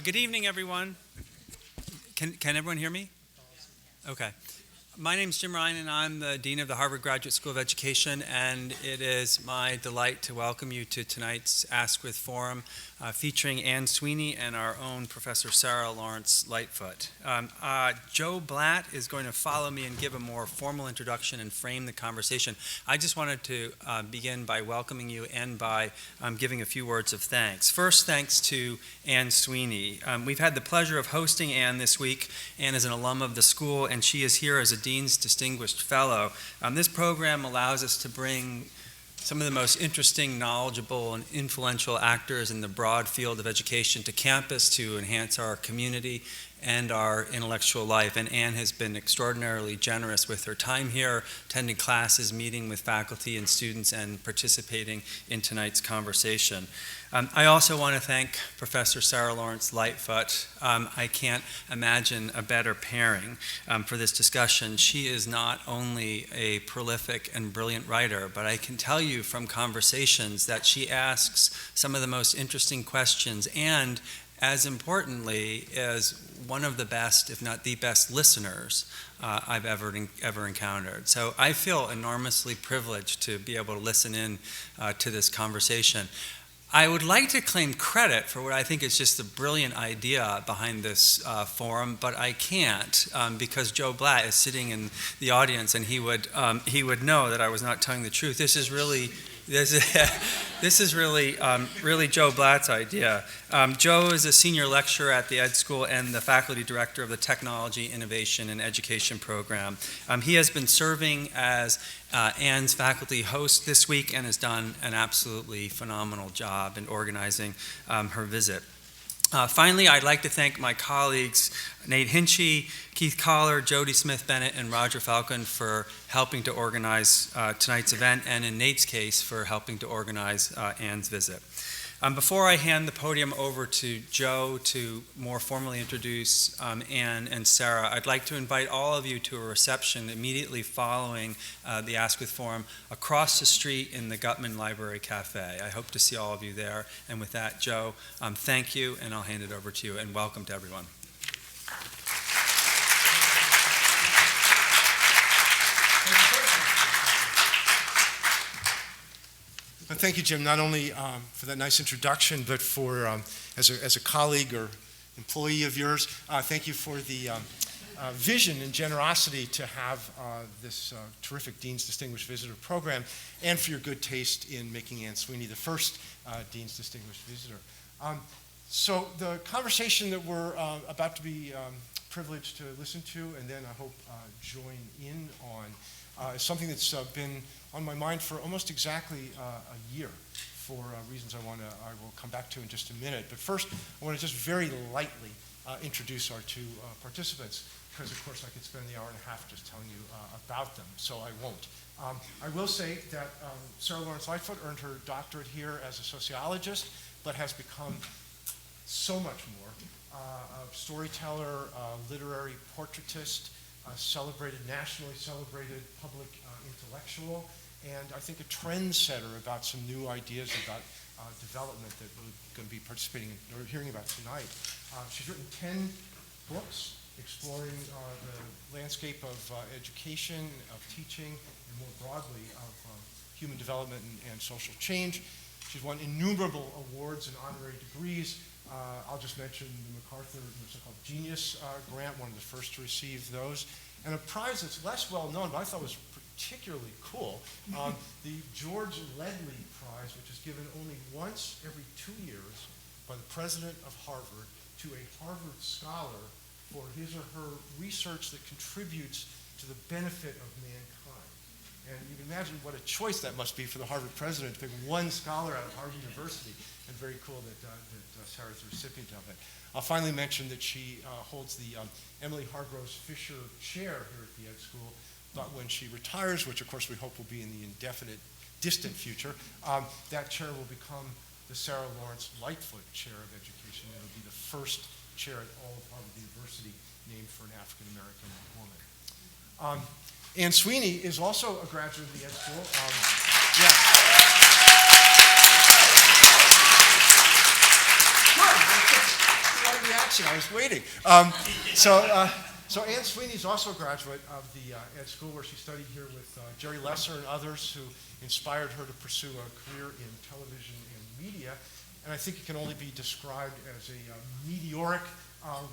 Good evening, everyone. Can everyone hear me? Okay. My name is Jim Ryan, and I'm the Dean of the Harvard Graduate School of Education, and it is my delight to welcome you to tonight's Askwith Forum, featuring Anne Sweeney and our own Professor Sara Lawrence-Lightfoot. Joe Blatt is going to follow me and give a more formal introduction and frame the conversation. I just wanted to begin by welcoming you and by giving a few words of thanks. First, thanks to Anne Sweeney. We've had the pleasure of hosting Anne this week. Anne is an alum of the school, and she is here as a Dean's Distinguished Fellow. This program allows us to bring some of the most interesting, knowledgeable, and influential actors in the broad field of education to campus to enhance our community and our intellectual life. And Anne has been extraordinarily generous with her time here, attending classes, meeting with faculty and students, and participating in tonight's conversation. I also want to thank Professor Sara Lawrence-Lightfoot. I can't imagine a better pairing for this discussion. She is not only a prolific and brilliant writer, but I can tell you from conversations that she asks some of the most interesting questions, and as importantly, is one of the best, if not the best, listeners I've ever encountered. So I feel enormously privileged to be able to listen in to this conversation. I would like to claim credit for what I think is just a brilliant idea behind this forum, but I can't because Joe Blatt is sitting in the audience, and he would know that I was not telling the truth. This is really really Joe Blatt's idea. Joe is a senior lecturer at the Ed School and the faculty director of the Technology, Innovation, and Education program. He has been serving as Anne's faculty host this week and has done an absolutely phenomenal job in organizing her visit. Finally, I'd like to thank my colleagues, Nate Hinchy, Keith Collar, Jody Smith-Bennett, and Roger Falcon for helping to organize tonight's event, and in Nate's case, for helping to organize Anne's visit. Before I hand the podium over to Joe to more formally introduce Anne and Sara, I'd like to invite all of you to a reception immediately following the Askwith Forum across the street in the Gutman Library Cafe. I hope to see all of you there. And with that, Joe, thank you, and I'll hand it over to you, and welcome to everyone. Thank you, Jim, not only for that nice introduction, but for, as a colleague or employee of yours, thank you for the vision and generosity to have this terrific Dean's Distinguished Visitor program, and for your good taste in making Anne Sweeney the first Dean's Distinguished Visitor. So the conversation that we're about to be privileged to listen to, and then I hope join in on, is something that's been on my mind for almost exactly a year, for reasons I will come back to in just a minute. But first, I want to just very lightly introduce our two participants, because of course I could spend the hour and a half just telling you about them, so I won't. I will say that Sara Lawrence-Lightfoot earned her doctorate here as a sociologist, but has become so much more. A storyteller, literary portraitist, nationally celebrated public intellectual, and I think a trendsetter about some new ideas about development that we're going to be participating in or hearing about tonight. She's written 10 books exploring the landscape of education, of teaching, and more broadly of human development and social change. She's won innumerable awards and honorary degrees. I'll just mention the MacArthur so-called Genius Grant, one of the first to receive those, and a prize that's less well known, but I thought was particularly cool, the George Ledley Prize, which is given only once every 2 years by the president of Harvard to a Harvard scholar for his or her research that contributes to the benefit of mankind. And you can imagine what a choice that must be for the Harvard president to pick one scholar out of Harvard University, and very cool that Sara's the recipient of it. I'll finally mention that she holds the Emily Hargroves Fisher Chair here at the Ed School, but when she retires, which of course we hope will be in the indefinite, distant future, that chair will become the Sara Lawrence-Lightfoot Chair of Education. It will be the first chair at all of Harvard University named for an African-American woman. Anne Sweeney is also a graduate of the Ed School. reaction. I was waiting. So Anne Sweeney is also a graduate of the Ed School, where she studied here with Jerry Lesser and others who inspired her to pursue a career in television and media. And I think it can only be described as a meteoric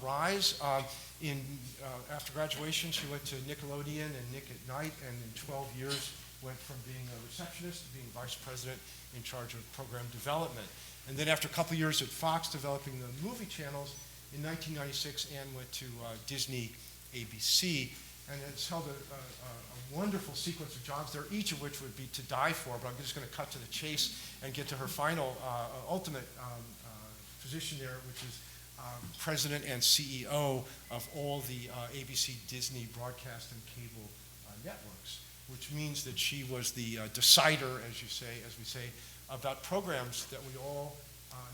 rise. After graduation, she went to Nickelodeon and Nick at Night, and in 12 years went from being a receptionist to being vice president in charge of program development. And then after a couple years at Fox developing the movie channels, in 1996, Anne went to Disney ABC and has held a wonderful sequence of jobs there, each of which would be to die for, but I'm just going to cut to the chase and get to her final, ultimate position there, which is president and CEO of all the ABC Disney broadcast and cable networks, which means that she was the decider, as we say, about programs that we all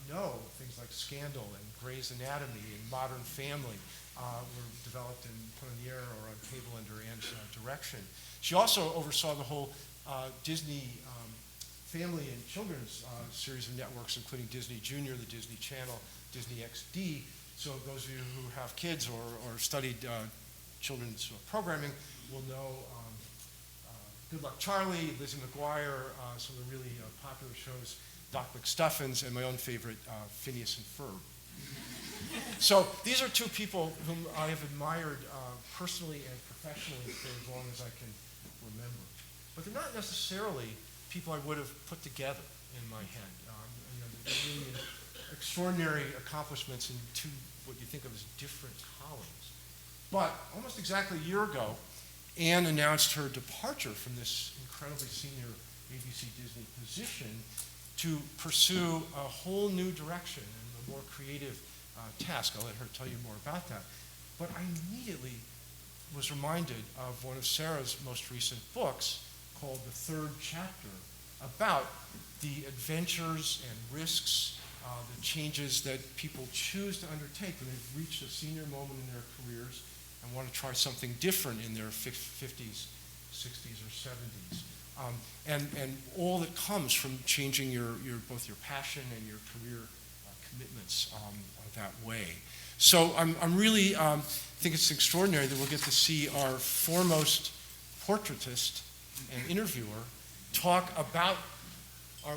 know, things like Scandal and Grey's Anatomy and Modern Family were developed and put on the air or on cable under Anne's direction. She also oversaw the whole Disney family and children's series of networks, including Disney Junior, the Disney Channel, Disney XD. So those of you who have kids or studied children's programming will know Good Luck Charlie, Lizzie McGuire, some of the really popular shows, Doc McStuffins, and my own favorite, Phineas and Ferb. So these are two people whom I have admired personally and professionally for as long as I can remember. But they're not necessarily people I would have put together in my head. They're really extraordinary accomplishments in two what you think of as different callings. But almost exactly a year ago, Anne announced her departure from this incredibly senior ABC Disney position to pursue a whole new direction and a more creative task. I'll let her tell you more about that. But I immediately was reminded of one of Sarah's most recent books called The Third Chapter, about the adventures and risks, the changes that people choose to undertake when they've reached a senior moment in their careers and want to try something different in their 50s, 60s, or 70s. And all that comes from changing both your passion and your career commitments that way. So I'm really think it's extraordinary that we'll get to see our foremost portraitist and interviewer talk about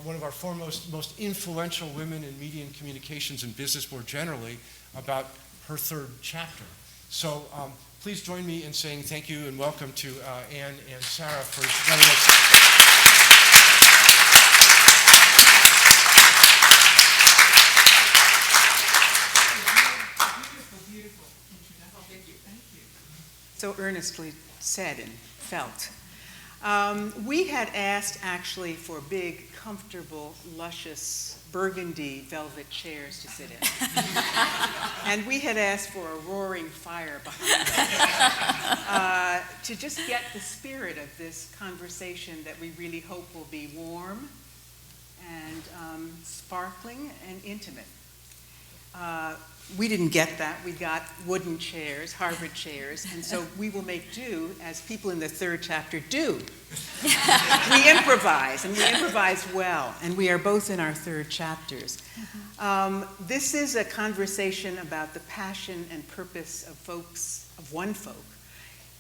one of our foremost, most influential women in media and communications and business more generally, about her third chapter. So please join me in saying thank you and welcome to Anne and Sara for letting us. Beautiful introduction. Oh, thank you. Thank you. So earnestly said and felt. We had asked actually for big, comfortable, luscious, burgundy velvet chairs to sit in. And we had asked for a roaring fire behind us to just get the spirit of this conversation that we really hope will be warm and sparkling and intimate. We didn't get that. We got wooden chairs, Harvard chairs, and so we will make do as people in the third chapter do. We improvise, and we improvise well, and we are both in our third chapters. This is a conversation about the passion and purpose of one folk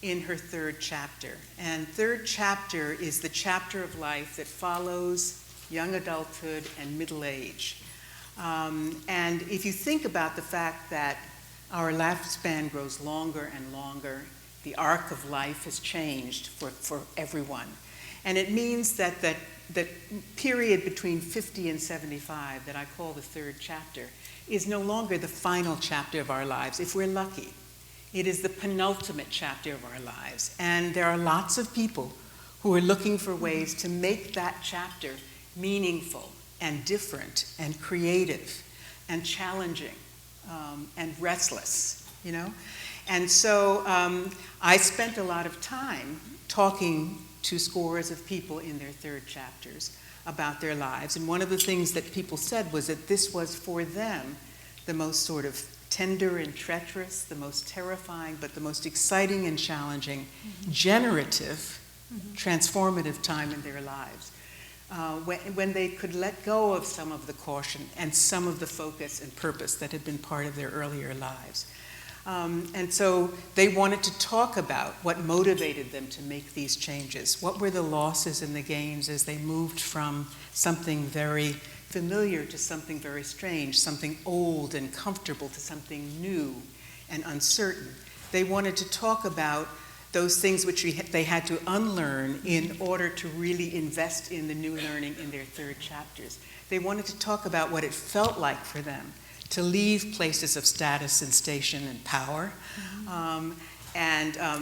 in her third chapter. And third chapter is the chapter of life that follows young adulthood and middle age. And if you think about the fact that our lifespan grows longer and longer, the arc of life has changed for everyone. And it means that the period between 50 and 75 that I call the third chapter is no longer the final chapter of our lives, if we're lucky. It is the penultimate chapter of our lives. And there are lots of people who are looking for ways to make that chapter meaningful and different and creative and challenging and restless, you know? And so I spent a lot of time talking to scores of people in their third chapters about their lives. And one of the things that people said was that this was for them the most sort of tender and treacherous, the most terrifying, but the most exciting and challenging, generative, transformative time in their lives. when they could let go of some of the caution and some of the focus and purpose that had been part of their earlier lives. And so they wanted to talk about what motivated them to make these changes. What were the losses and the gains as they moved from something very familiar to something very strange, something old and comfortable to something new and uncertain. They wanted to talk about those things which they had to unlearn in order to really invest in the new learning in their third chapters. They wanted to talk about what it felt like for them to leave places of status and station and power,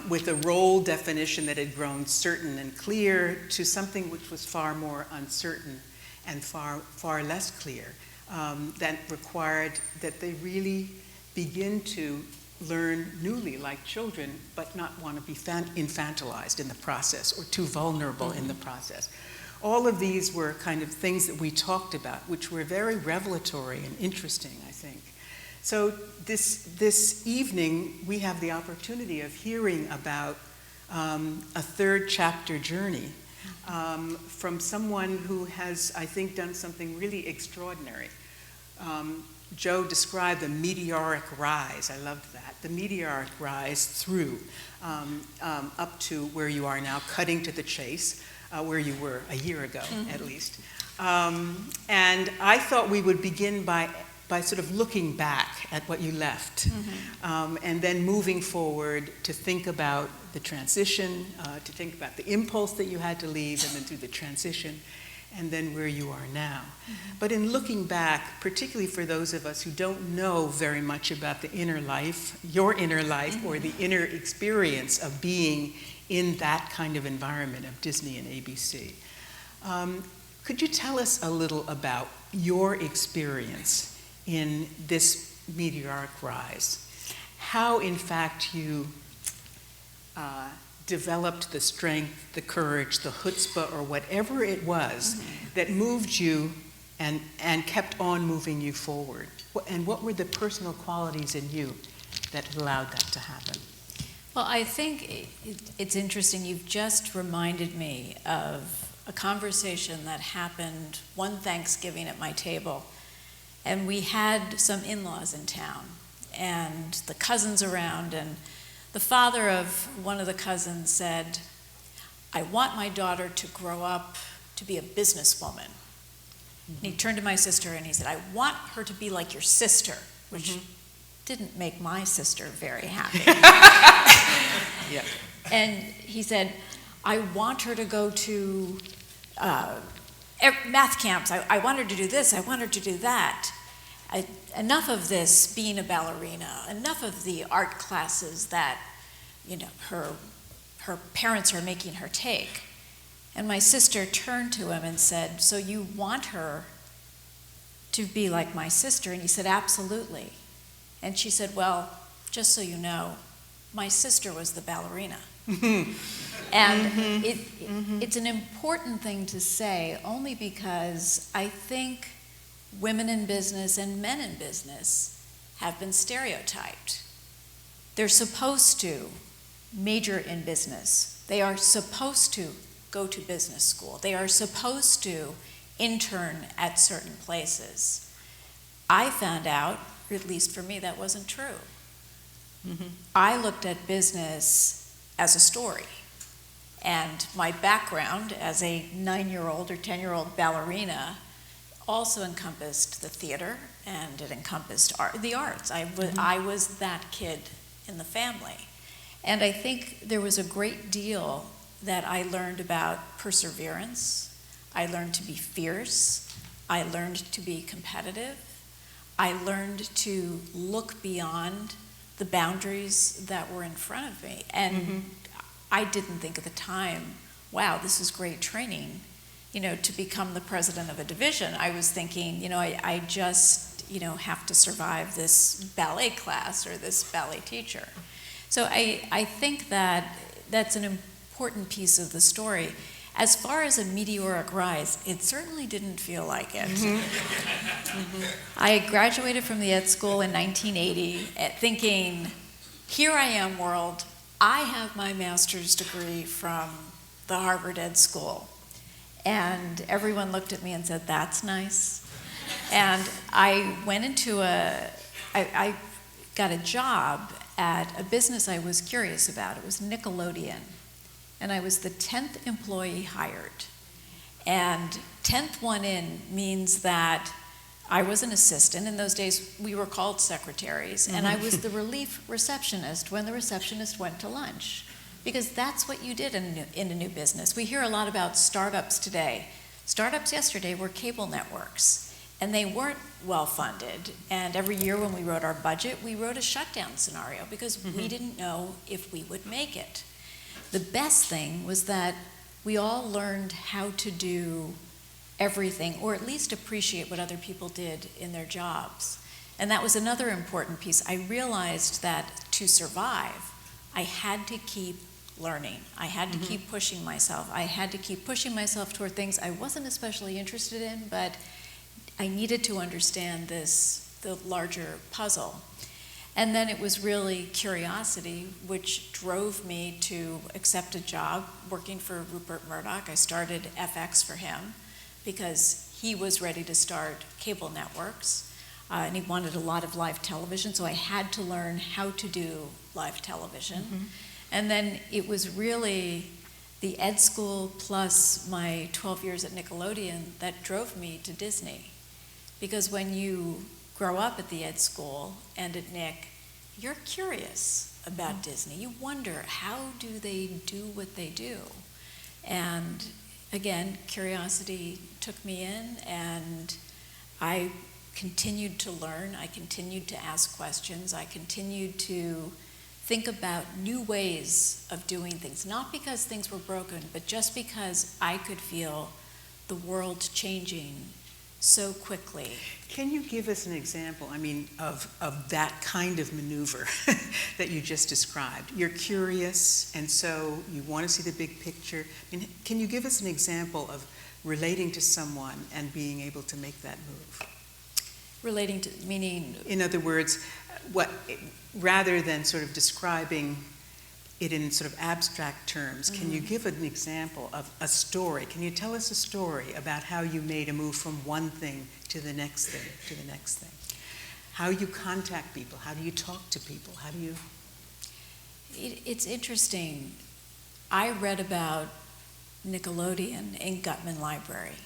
with a role definition that had grown certain and clear to something which was far more uncertain and far less clear, that required that they really begin to learn newly like children, but not want to be infantilized in the process or too vulnerable in the process. All of these were kind of things that we talked about, which were very revelatory and interesting, I think. So this evening, we have the opportunity of hearing about a third chapter journey from someone who has, I think, done something really extraordinary. Joe described the meteoric rise. I loved that. The meteoric rise through up to where you are now, cutting to the chase, where you were a year ago, at least. And I thought we would begin by sort of looking back at what you left, and then moving forward to think about the transition, to think about the impulse that you had to leave, and then through the transition, and then where you are now. But in looking back, particularly for those of us who don't know very much about the inner life, your inner life, or the inner experience of being in that kind of environment of Disney and ABC, could you tell us a little about your experience in this meteoric rise? How, in fact, you developed the strength, the courage, the chutzpah, or whatever it was that moved you and kept on moving you forward? And what were the personal qualities in you that allowed that to happen? Well, I think it's interesting. You've just reminded me of a conversation that happened one Thanksgiving at my table. And we had some in-laws in town, and the cousins around, and the father of one of the cousins said, "I want my daughter to grow up to be a businesswoman." And he turned to my sister and he said, "I want her to be like your sister," which didn't make my sister very happy. Yeah. And he said, "I want her to go to math camps. I want her to do this. I want her to do that. Enough of this being a ballerina. Enough of the art classes that, her parents are making her take." And my sister turned to him and said, "So you want her to be like my sister?" And he said, "Absolutely." And she said, "Well, just so you know, my sister was the ballerina." And it's an important thing to say, only because I think women in business and men in business have been stereotyped. They're supposed to major in business. They are supposed to go to business school. They are supposed to intern at certain places. I found out, at least for me, that wasn't true. I looked at business as a story. And my background as a 9-year-old or 10-year-old ballerina also encompassed the theater, and it encompassed the arts. I was that kid in the family. And I think there was a great deal that I learned about perseverance. I learned to be fierce. I learned to be competitive. I learned to look beyond the boundaries that were in front of me. And I didn't think at the time, wow, this is great training, to become the president of a division. I was thinking, I just, have to survive this ballet class or this ballet teacher. So I think that that's an important piece of the story. As far as a meteoric rise, it certainly didn't feel like it. I graduated from the ed school in 1980 thinking, here I am, world. I have my master's degree from the Harvard Ed School. And everyone looked at me and said, "That's nice." And I went into I got a job at a business I was curious about. It was Nickelodeon. And I was the 10th employee hired. And 10th one in means that I was an assistant. In those days, we were called secretaries. And I was the relief receptionist when the receptionist went to lunch. Because that's what you did in a new business. We hear a lot about startups today. Startups yesterday were cable networks. And they weren't well funded. And every year when we wrote our budget, we wrote a shutdown scenario because we didn't know if we would make it. The best thing was that we all learned how to do everything, or at least appreciate what other people did in their jobs. And that was another important piece. I realized that to survive, I had to keep learning. I had to keep pushing myself. I had to keep pushing myself toward things I wasn't especially interested in, but I needed to understand the larger puzzle. And then it was really curiosity which drove me to accept a job working for Rupert Murdoch. I started FX for him because he was ready to start cable networks, and he wanted a lot of live television, so I had to learn how to do live television. And then it was really the ed school plus my 12 years at Nickelodeon that drove me to Disney. Because when you grow up at the ed school and at Nick, you're curious about Disney. You wonder, how do they do what they do? And again, curiosity took me in, and I continued to learn. I continued to ask questions. I continued to think about new ways of doing things, not because things were broken, but just because I could feel the world changing so quickly. Can you give us an example, of that kind of maneuver that you just described? You're curious, and so you want to see the big picture. Can you give us an example of relating to someone and being able to make that move? Relating to, meaning? In other words, rather than sort of describing it in sort of abstract terms, can you give an example of a story? Can you tell us a story about how you made a move from one thing to the next thing, to the next thing? How you contact people, how do you talk to people, how do you? It's interesting. I read about Nickelodeon in Gutman Library.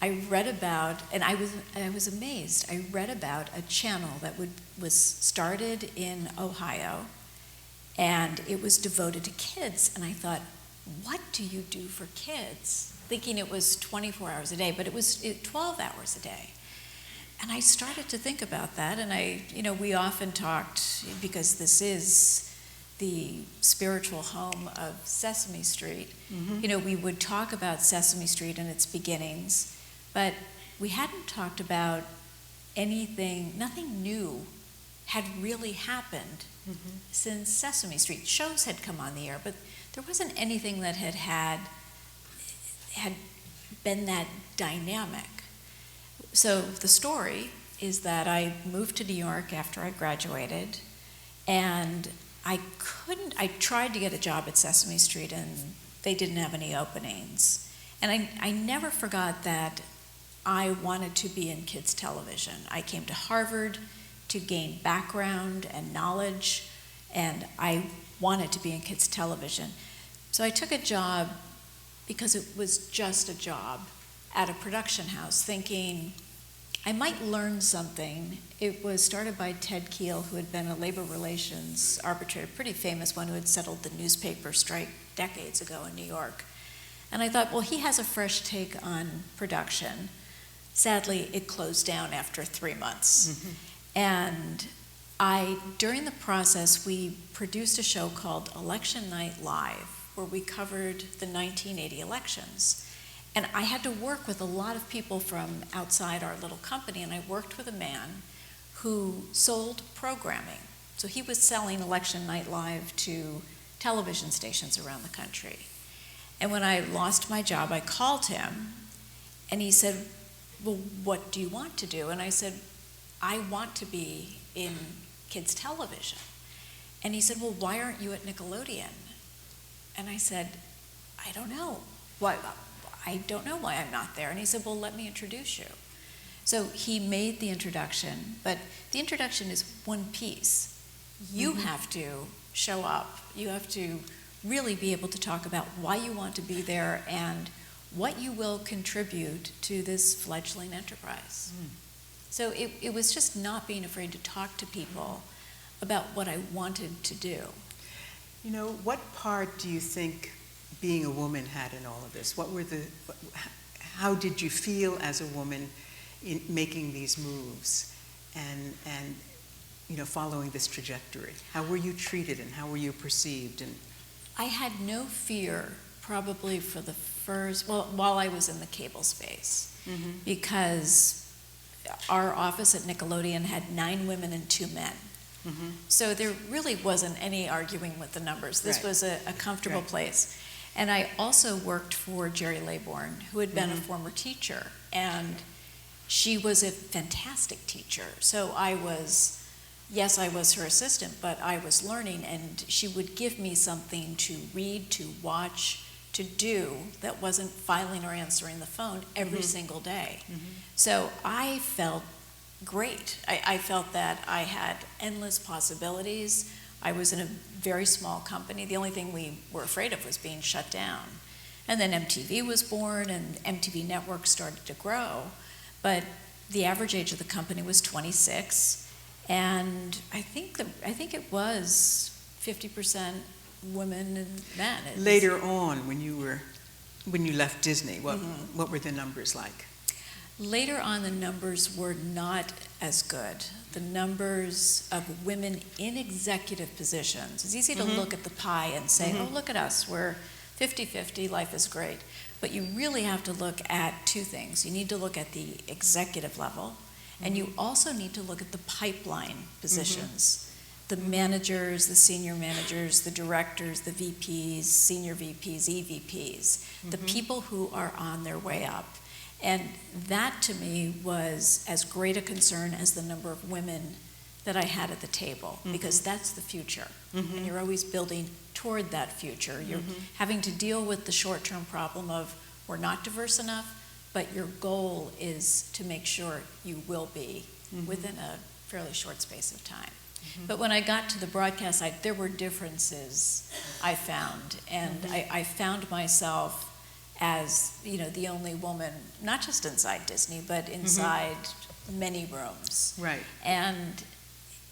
I read about, and I was amazed. I read about a channel that was started in Ohio, and it was devoted to kids. And I thought, what do you do for kids? Thinking it was 24 hours a day, but it was 12 hours a day. And I started to think about that, and we often talked, because this is the spiritual home of Sesame Street, we would talk about Sesame Street and its beginnings, but we hadn't talked about nothing new had really happened since Sesame Street. Shows had come on the air, but there wasn't anything that had been that dynamic. So the story is that I moved to New York after I graduated, and I tried to get a job at Sesame Street, and they didn't have any openings. And I never forgot that I wanted to be in kids television. I came to Harvard to gain background and knowledge, and I wanted to be in kids television. So I took a job because it was just a job at a production house, thinking I might learn something. It was started by Ted Keel, who had been a labor relations arbitrator, pretty famous one, who had settled the newspaper strike decades ago in New York. And I thought, well, he has a fresh take on production. Sadly, it closed down after 3 months. And during the process, we produced a show called Election Night Live, where we covered the 1980 elections. And I had to work with a lot of people from outside our little company, and I worked with a man who sold programming. So he was selling Election Night Live to television stations around the country. And when I lost my job, I called him, and he said, well, what do you want to do? And I said, I want to be in kids television. And he said, well, why aren't you at Nickelodeon? And I said, I don't know. Why? I don't know why I'm not there. And he said, well, let me introduce you. So he made the introduction, but the introduction is one piece. You have to show up. You have to really be able to talk about why you want to be there and what you will contribute to this fledgling enterprise. So it was just not being afraid to talk to people about what I wanted to do. You know, what part do you think being a woman had in all of this? How did you feel as a woman in making these moves and you know, following this trajectory? How were you treated and how were you perceived? And I had no fear probably for the first, well, while I was in the cable space, because our office at Nickelodeon had 9 women and 2 men. So there really wasn't any arguing with the numbers. This was a comfortable place. And I also worked for Jerry Laybourne, who had been a former teacher, and she was a fantastic teacher. So I was her assistant, but I was learning, and she would give me something to read, to watch, to do that wasn't filing or answering the phone every single day. So I felt great. I felt that I had endless possibilities. I was in a very small company. The only thing we were afraid of was being shut down. And then MTV was born, and MTV Network started to grow. But the average age of the company was 26, and I think it was 50% women and men. later on, when you left Disney, what were the numbers like? Later on, the numbers were not as good. The numbers of women in executive positions, it's easy to look at the pie and say, oh, look at us, we're 50-50, life is great. But you really have to look at 2 things. You need to look at the executive level, and you also need to look at the pipeline positions. The managers, the senior managers, the directors, the VPs, senior VPs, EVPs, the people who are on their way up. And that, to me, was as great a concern as the number of women that I had at the table, because that's the future. And you're always building toward that future. You're having to deal with the short-term problem of we're not diverse enough, but your goal is to make sure you will be within a fairly short space of time. But when I got to the broadcast side, there were differences I found, and I found myself as, you know, the only woman, not just inside Disney, but inside many rooms. Right. And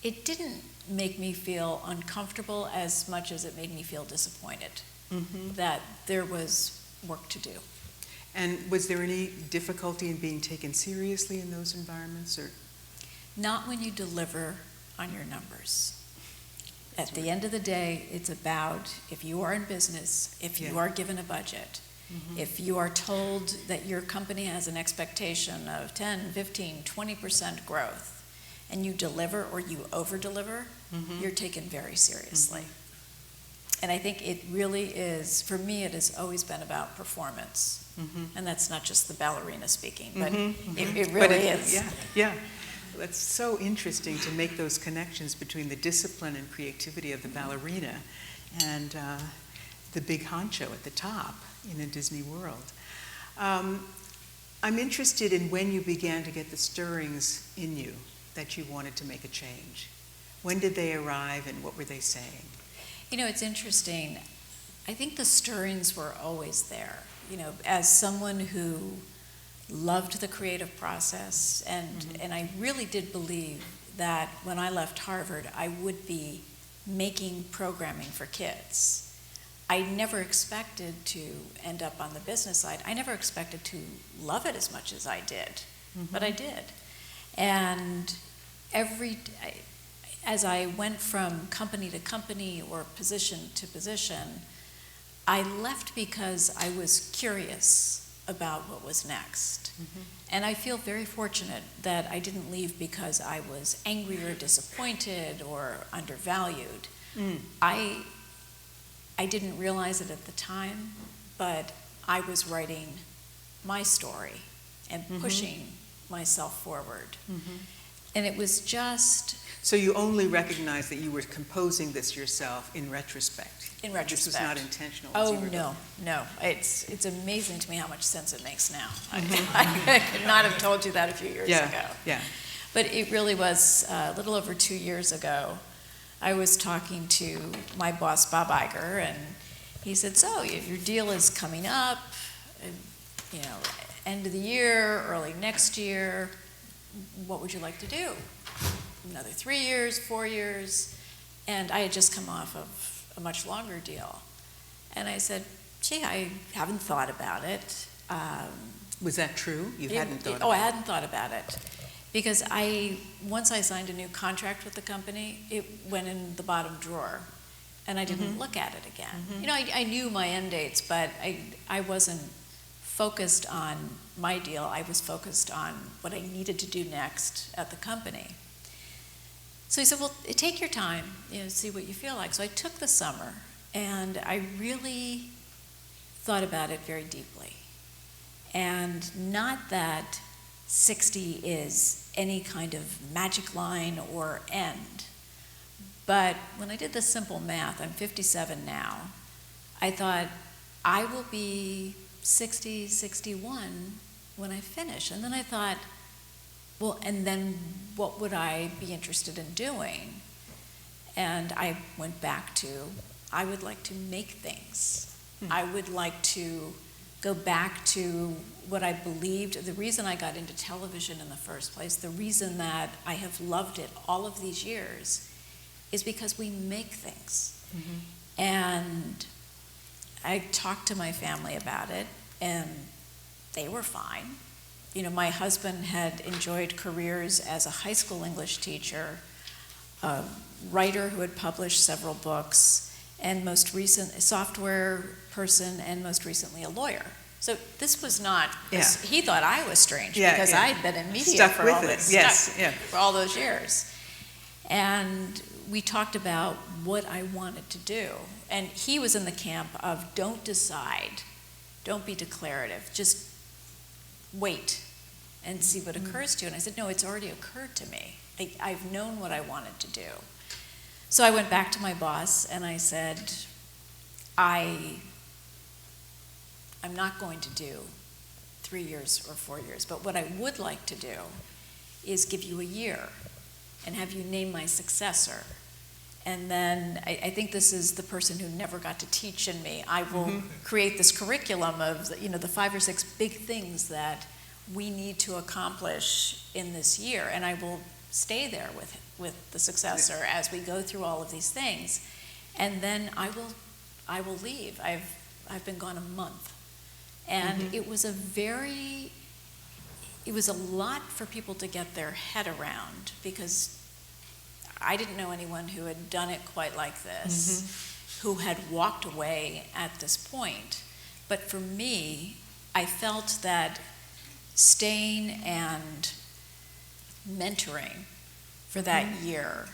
it didn't make me feel uncomfortable as much as it made me feel disappointed that there was work to do. And was there any difficulty in being taken seriously in those environments, or? Not when you deliver on your numbers. At the end of the day, it's about, if you are in business, if you are given a budget, if you are told that your company has an expectation of 10, 15, 20% growth, and you deliver or you over-deliver, you're taken very seriously. And I think it really is, for me, it has always been about performance. And that's not just the ballerina speaking, but it really is. Yeah. It's so interesting to make those connections between the discipline and creativity of the ballerina and the big honcho at the top in a Disney World. I'm interested in when you began to get the stirrings in you that you wanted to make a change. When did they arrive and what were they saying? You know, it's interesting. I think the stirrings were always there. You know, as someone who loved the creative process, and I really did believe that when I left Harvard, I would be making programming for kids. I never expected to end up on the business side. I never expected to love it as much as I did, but I did. And as I went from company to company or position to position, I left because I was curious about what was next. And I feel very fortunate that I didn't leave because I was angry or disappointed or undervalued. I didn't realize it at the time, but I was writing my story and pushing myself forward. And it was just So you only recognized that you were composing this yourself in retrospect? in retrospect. This was not intentional? as Oh, you were no. It's amazing to me how much sense it makes now. Mm-hmm. I could not have told you that a few years ago. Yeah. But it really was a little over 2 years ago. I was talking to my boss, Bob Iger, and he said, so your deal is coming up, end of the year, early next year. What would you like to do? Another 3 years, 4 years? And I had just come off of a much longer deal. And I said, gee, I haven't thought about it. Was that true? You hadn't thought Oh, I about it? hadn't thought about it. Because once I signed a new contract with the company, it went in the bottom drawer. And I didn't look at it again. I knew my end dates, but I wasn't focused on my deal. I was focused on what I needed to do next at the company. So he said, well, take your time, see what you feel like. So I took the summer, and I really thought about it very deeply. And not that 60 is any kind of magic line or end, but when I did the simple math, I'm 57 now, I thought, I will be 60, 61 when I finish. And then I thought, well, and then what would I be interested in doing? And I went back to, I would like to make things. I would like to go back to what I believed. The reason I got into television in the first place, the reason that I have loved it all of these years, is because we make things. And I talked to my family about it, and they were fine. My husband had enjoyed careers as a high school English teacher, a writer who had published several books, and most recent, a software person, and most recently a lawyer. So this was not, he thought I was strange because I'd been in media Stuck for with all it. this Yes, for all those years. And we talked about what I wanted to do. And he was in the camp of don't decide, don't be declarative, just wait and see what occurs to you. And I said, no, it's already occurred to me. I've known what I wanted to do. So I went back to my boss and I said, I'm not going to do 3 years or 4 years, but what I would like to do is give you a year and have you name my successor. And then I think this is the person who never got to teach in me. I will create this curriculum of the 5 or 6 big things that we need to accomplish in this year, and I will stay there with the successor as we go through all of these things, and then I will leave. I've been gone a month, and it was a lot for people to get their head around, because I didn't know anyone who had done it quite like this, who had walked away at this point. But for me, I felt that staying and mentoring for that year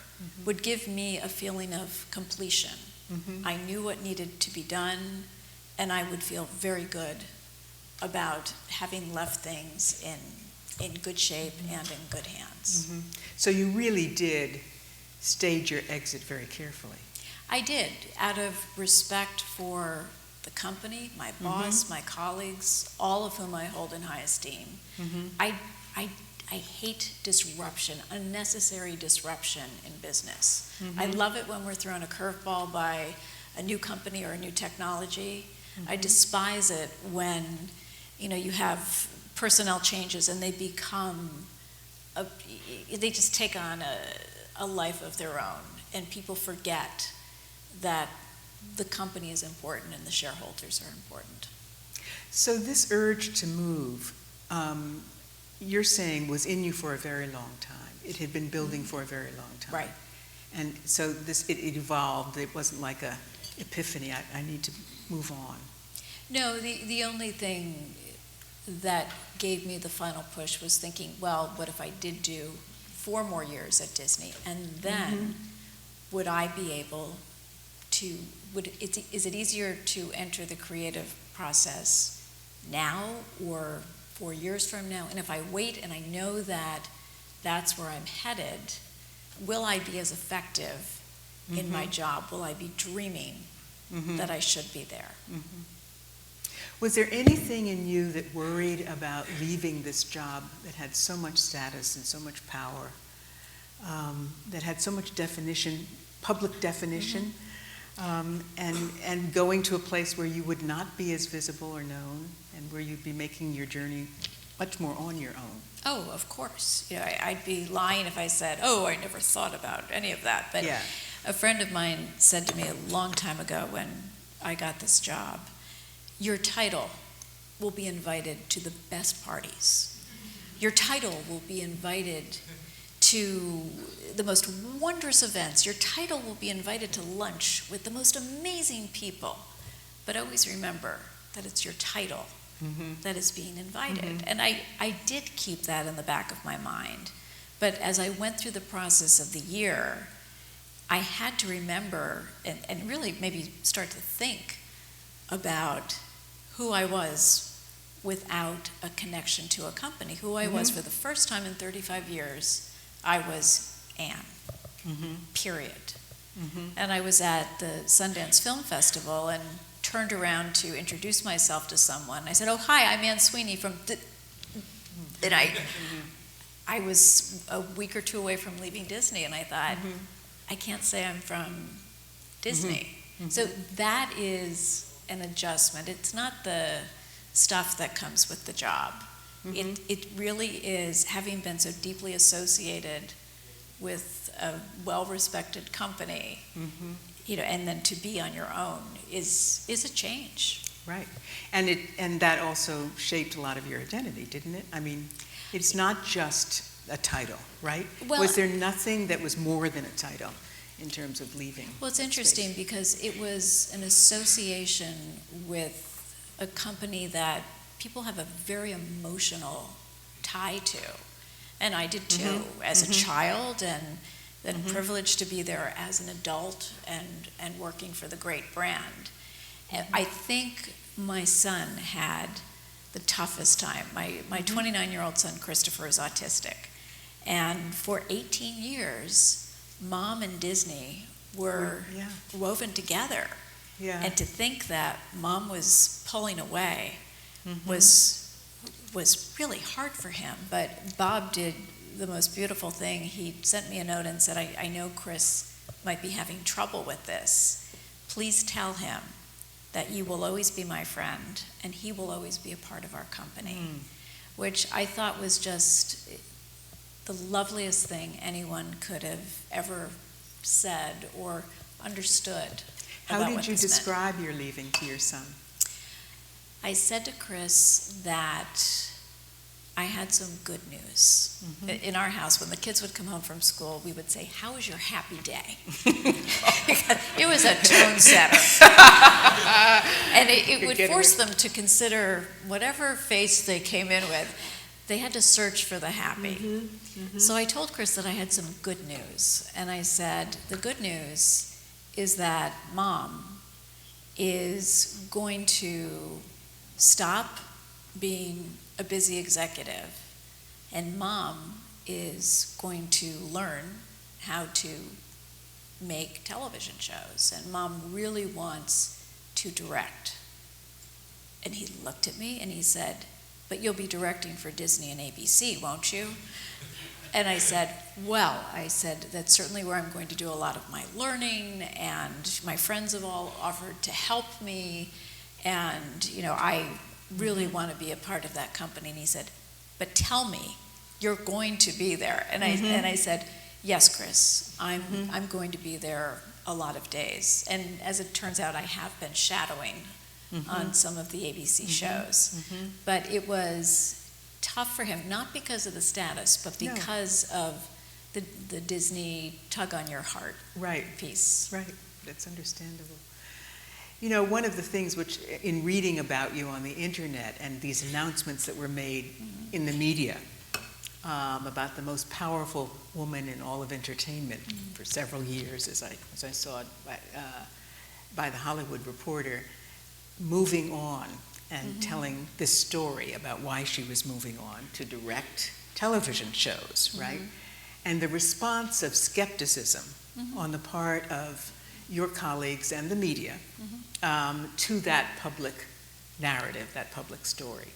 would give me a feeling of completion. I knew what needed to be done, and I would feel very good about having left things in good shape and in good hands. So you really did stage your exit very carefully. I did, out of respect for the company, my boss, my colleagues, all of whom I hold in high esteem. I hate disruption, unnecessary disruption in business. I love it when we're thrown a curveball by a new company or a new technology. I despise it when you have personnel changes and they they just take on a life of their own, and people forget that the company is important and the shareholders are important. So this urge to move, you're saying, was in you for a very long time. It had been building for a very long time. Right. And so it evolved. It wasn't like a epiphany, I need to move on. No, the only thing that gave me the final push was thinking, well, what if I did do 4 more years at Disney, and then would I be able to, is it easier to enter the creative process now or 4 years from now? And if I wait and I know that that's where I'm headed, will I be as effective in my job? Will I be dreaming that I should be there? Was there anything in you that worried about leaving this job that had so much status and so much power, that had so much definition, public definition, and going to a place where you would not be as visible or known, and where you'd be making your journey much more on your own? Oh, of course. You know, I'd be lying if I said, oh, I never thought about any of that. But Yeah. a friend of mine said to me a long time ago when I got this job, your title will be invited to the best parties. Your title will be invited to the most wondrous events. Your title will be invited to lunch with the most amazing people. But always remember that it's your title that is being invited. And I did keep that in the back of my mind. But as I went through the process of the year, I had to remember and really maybe start to think about who I was without a connection to a company. Who I was for the first time in 35 years, I was Anne, period. And I was at the Sundance Film Festival and turned around to introduce myself to someone. I said, oh, hi, I'm Anne Sweeney from... And I was a week or two away from leaving Disney, and I thought, I can't say I'm from Disney. So that is an adjustment. It's not the stuff that comes with the job. It really is, having been so deeply associated with a well-respected company, you know, and then to be on your own is a change. Right. And that also shaped a lot of your identity, didn't it? I mean, it's not just a title, right? Well, was there nothing that was more than a title in terms of leaving? Well, it's interesting because it was an association with a company that people have a very emotional tie to. And I did too, as a child, and then privileged to be there as an adult and working for the great brand. And I think my son had the toughest time. My 29-year-old son, Christopher, is autistic. And for 18 years, Mom and Disney were woven together. Yeah. And to think that Mom was pulling away was really hard for him. But Bob did the most beautiful thing. He sent me a note and said, I know Chris might be having trouble with this. Please tell him that you will always be my friend and he will always be a part of our company, which I thought was just the loveliest thing anyone could have ever said or understood. How did you describe your leaving to your son? I said to Chris that I had some good news. In our house, when the kids would come home from school, we would say, how was your happy day? It was a tone setter. And it would force them to consider whatever face they came in with, they had to search for the happy. So I told Chris that I had some good news. And I said, the good news is that Mom is going to stop being a busy executive, and Mom is going to learn how to make television shows, and Mom really wants to direct. And he looked at me and he said, but you'll be directing for Disney and ABC, won't you? And I said, well, that's certainly where I'm going to do a lot of my learning, and my friends have all offered to help me, and I really want to be a part of that company. And he said, but tell me, you're going to be there. And I said, yes, Chris, I'm going to be there a lot of days. And as it turns out, I have been shadowing on some of the ABC shows. But it was tough for him, not because of the status, but because of the Disney tug on your heart piece. Right, that's understandable. One of the things which, in reading about you on the internet and these announcements that were made in the media about the most powerful woman in all of entertainment for several years, as I saw it by the Hollywood Reporter, moving on and telling this story about why she was moving on to direct television shows, right? and the response of skepticism on the part of your colleagues and the media to that public narrative, that public story.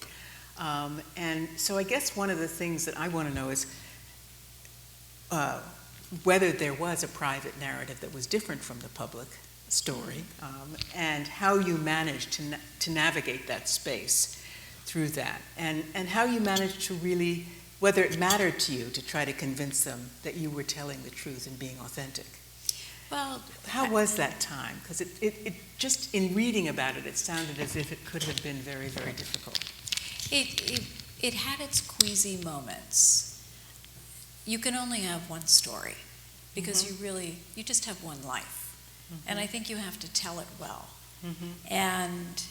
And so I guess one of the things that I want to know is whether there was a private narrative that was different from the public story, and how you managed to navigate that space through that, and how you managed to really, whether it mattered to you to try to convince them that you were telling the truth and being authentic. Well, How was that time? Because it just, in reading about it, it sounded as if it could have been very, very difficult. it had its queasy moments. You can only have one story because you just have one life. And I think you have to tell it well. And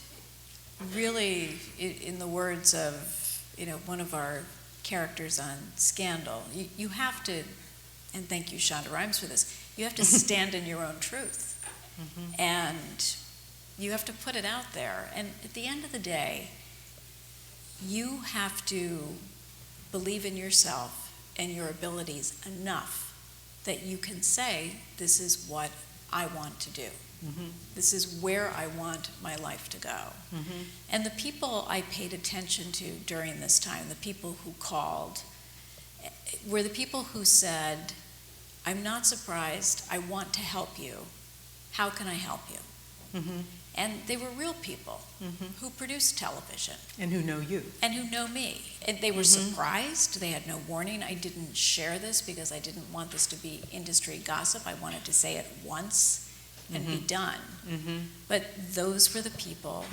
really, in the words of, one of our characters on Scandal, you have to, and thank you, Shonda Rhimes, for this, you have to stand in your own truth. And you have to put it out there. And at the end of the day, you have to believe in yourself and your abilities enough that you can say, this is what I want to do. This is where I want my life to go. And the people I paid attention to during this time, the people who called, were the people who said, I'm not surprised, I want to help you. How can I help you? And they were real people who produced television. And who know you. And who know me. And they were surprised. They had no warning. I didn't share this because I didn't want this to be industry gossip. I wanted to say it once and be done. But those were the people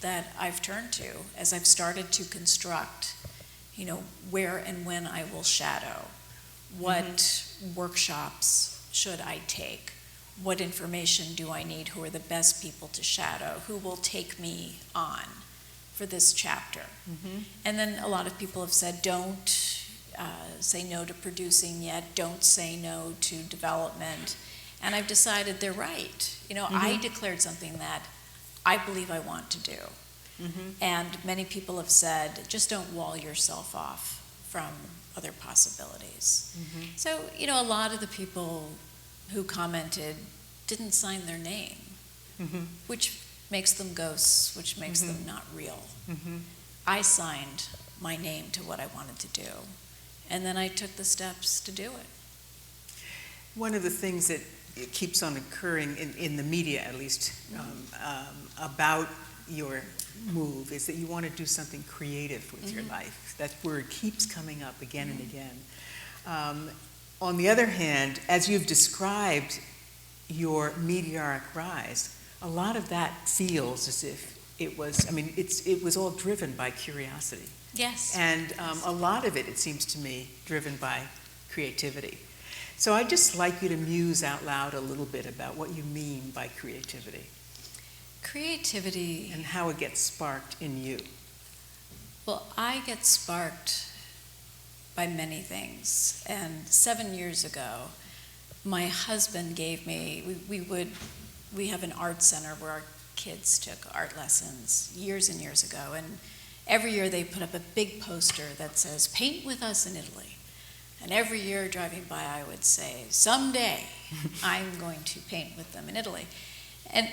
that I've turned to as I've started to construct, where and when I will shadow. What workshops should I take? What information do I need? Who are the best people to shadow? Who will take me on for this chapter? And then a lot of people have said, don't say no to producing yet. Don't say no to development. And I've decided they're right. I declared something that I believe I want to do. And many people have said, just don't wall yourself off from other possibilities. So, a lot of the people who commented didn't sign their name, which makes them ghosts, which makes them not real. I signed my name to what I wanted to do, and then I took the steps to do it. One of the things that keeps on occurring in the media, at least, about your move is that you want to do something creative with your life. That word keeps coming up again and again. On the other hand, as you've described your meteoric rise, a lot of that feels as if it was, it was all driven by curiosity. Yes. And a lot of it, it seems to me, driven by creativity. So I'd just like you to muse out loud a little bit about what you mean by creativity. Creativity. And how it gets sparked in you. Well, I get sparked by many things. And 7 years ago, my husband gave me, we have an art center where our kids took art lessons years and years ago. And every year they put up a big poster that says, paint with us in Italy. And every year driving by, I would say, someday I'm going to paint with them in Italy. And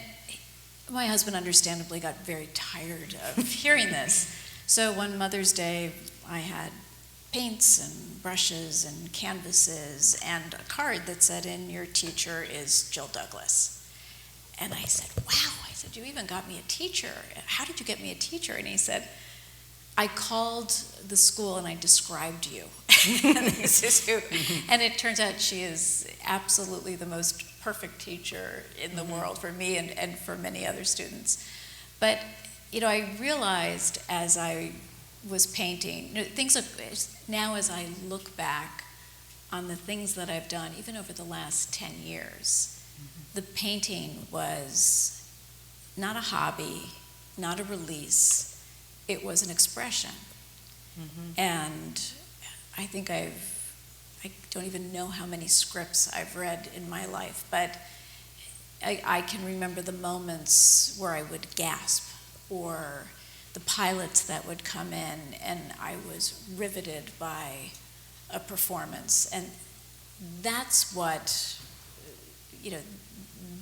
my husband understandably got very tired of hearing this. So one Mother's Day, I had paints and brushes and canvases and a card that said, and your teacher is Jill Douglas. And I said, wow. I said, you even got me a teacher. How did you get me a teacher? And he said, I called the school and I described you. This is who. And it turns out she is absolutely the most perfect teacher in the world for me and for many other students. But, I realized as I was painting, now as I look back on the things that I've done, even over the last 10 years, the painting was not a hobby, not a release. It was an expression. And I think I don't even know how many scripts I've read in my life, but I can remember the moments where I would gasp, or the pilots that would come in and I was riveted by a performance. And that's what,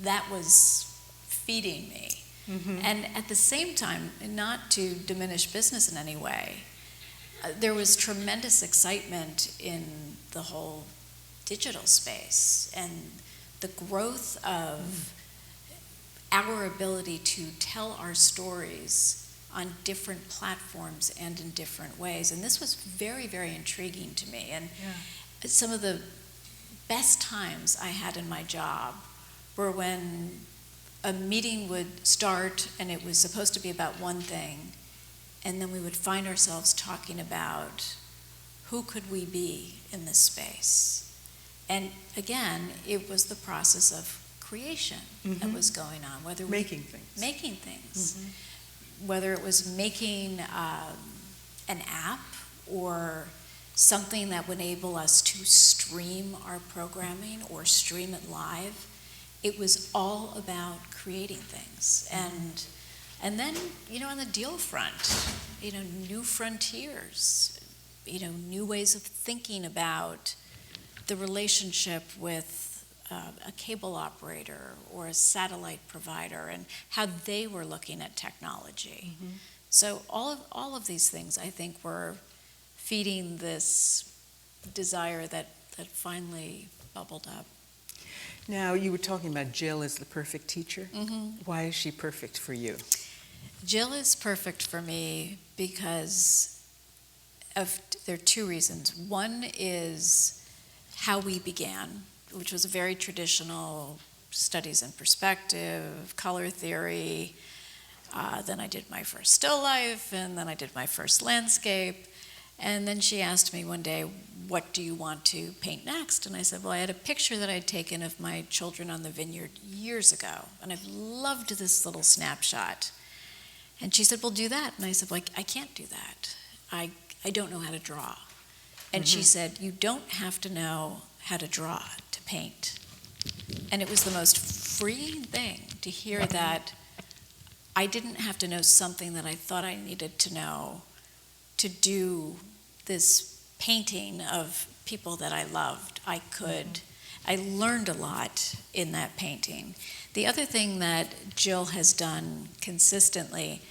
that was feeding me. And at the same time, not to diminish business in any way, there was tremendous excitement in the whole digital space and the growth of our ability to tell our stories on different platforms and in different ways. And this was very, very intriguing to me. And some of the best times I had in my job were when a meeting would start and it was supposed to be about one thing, and then we would find ourselves talking about who could we be in this space. And again, it was the process of creation that was going on, whether Making things. Whether it was making an app or something that would enable us to stream our programming or stream it live. It was all about creating things. And then, on the deal front, new frontiers, new ways of thinking about the relationship with a cable operator or a satellite provider and how they were looking at technology. So all of these things, I think, were feeding this desire that finally bubbled up. Now, you were talking about Jill as the perfect teacher. Why is she perfect for you? Jill is perfect for me because there are two reasons. One is how we began, which was a very traditional studies in perspective, color theory. Then I did my first still life, and then I did my first landscape. And then she asked me one day, what do you want to paint next? And I said, well, I had a picture that I'd taken of my children on the vineyard years ago, and I've loved this little snapshot. And she said, well, do that. And I said, well, I can't do that. I don't know how to draw. And she said, you don't have to know how to draw to paint. And it was the most freeing thing to hear that I didn't have to know something that I thought I needed to know to do this painting of people that I loved. I learned a lot in that painting. The other thing that Jill has done consistently,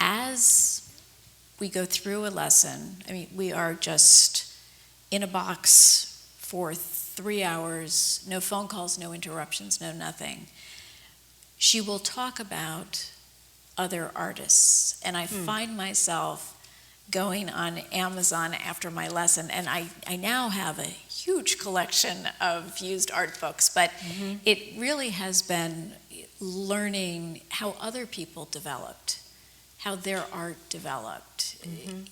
as we go through a lesson, we are just in a box for 3 hours, no phone calls, no interruptions, no nothing. She will talk about other artists, and I find myself going on Amazon after my lesson, and I now have a huge collection of used art books, but it really has been learning how other people developed, how their art developed.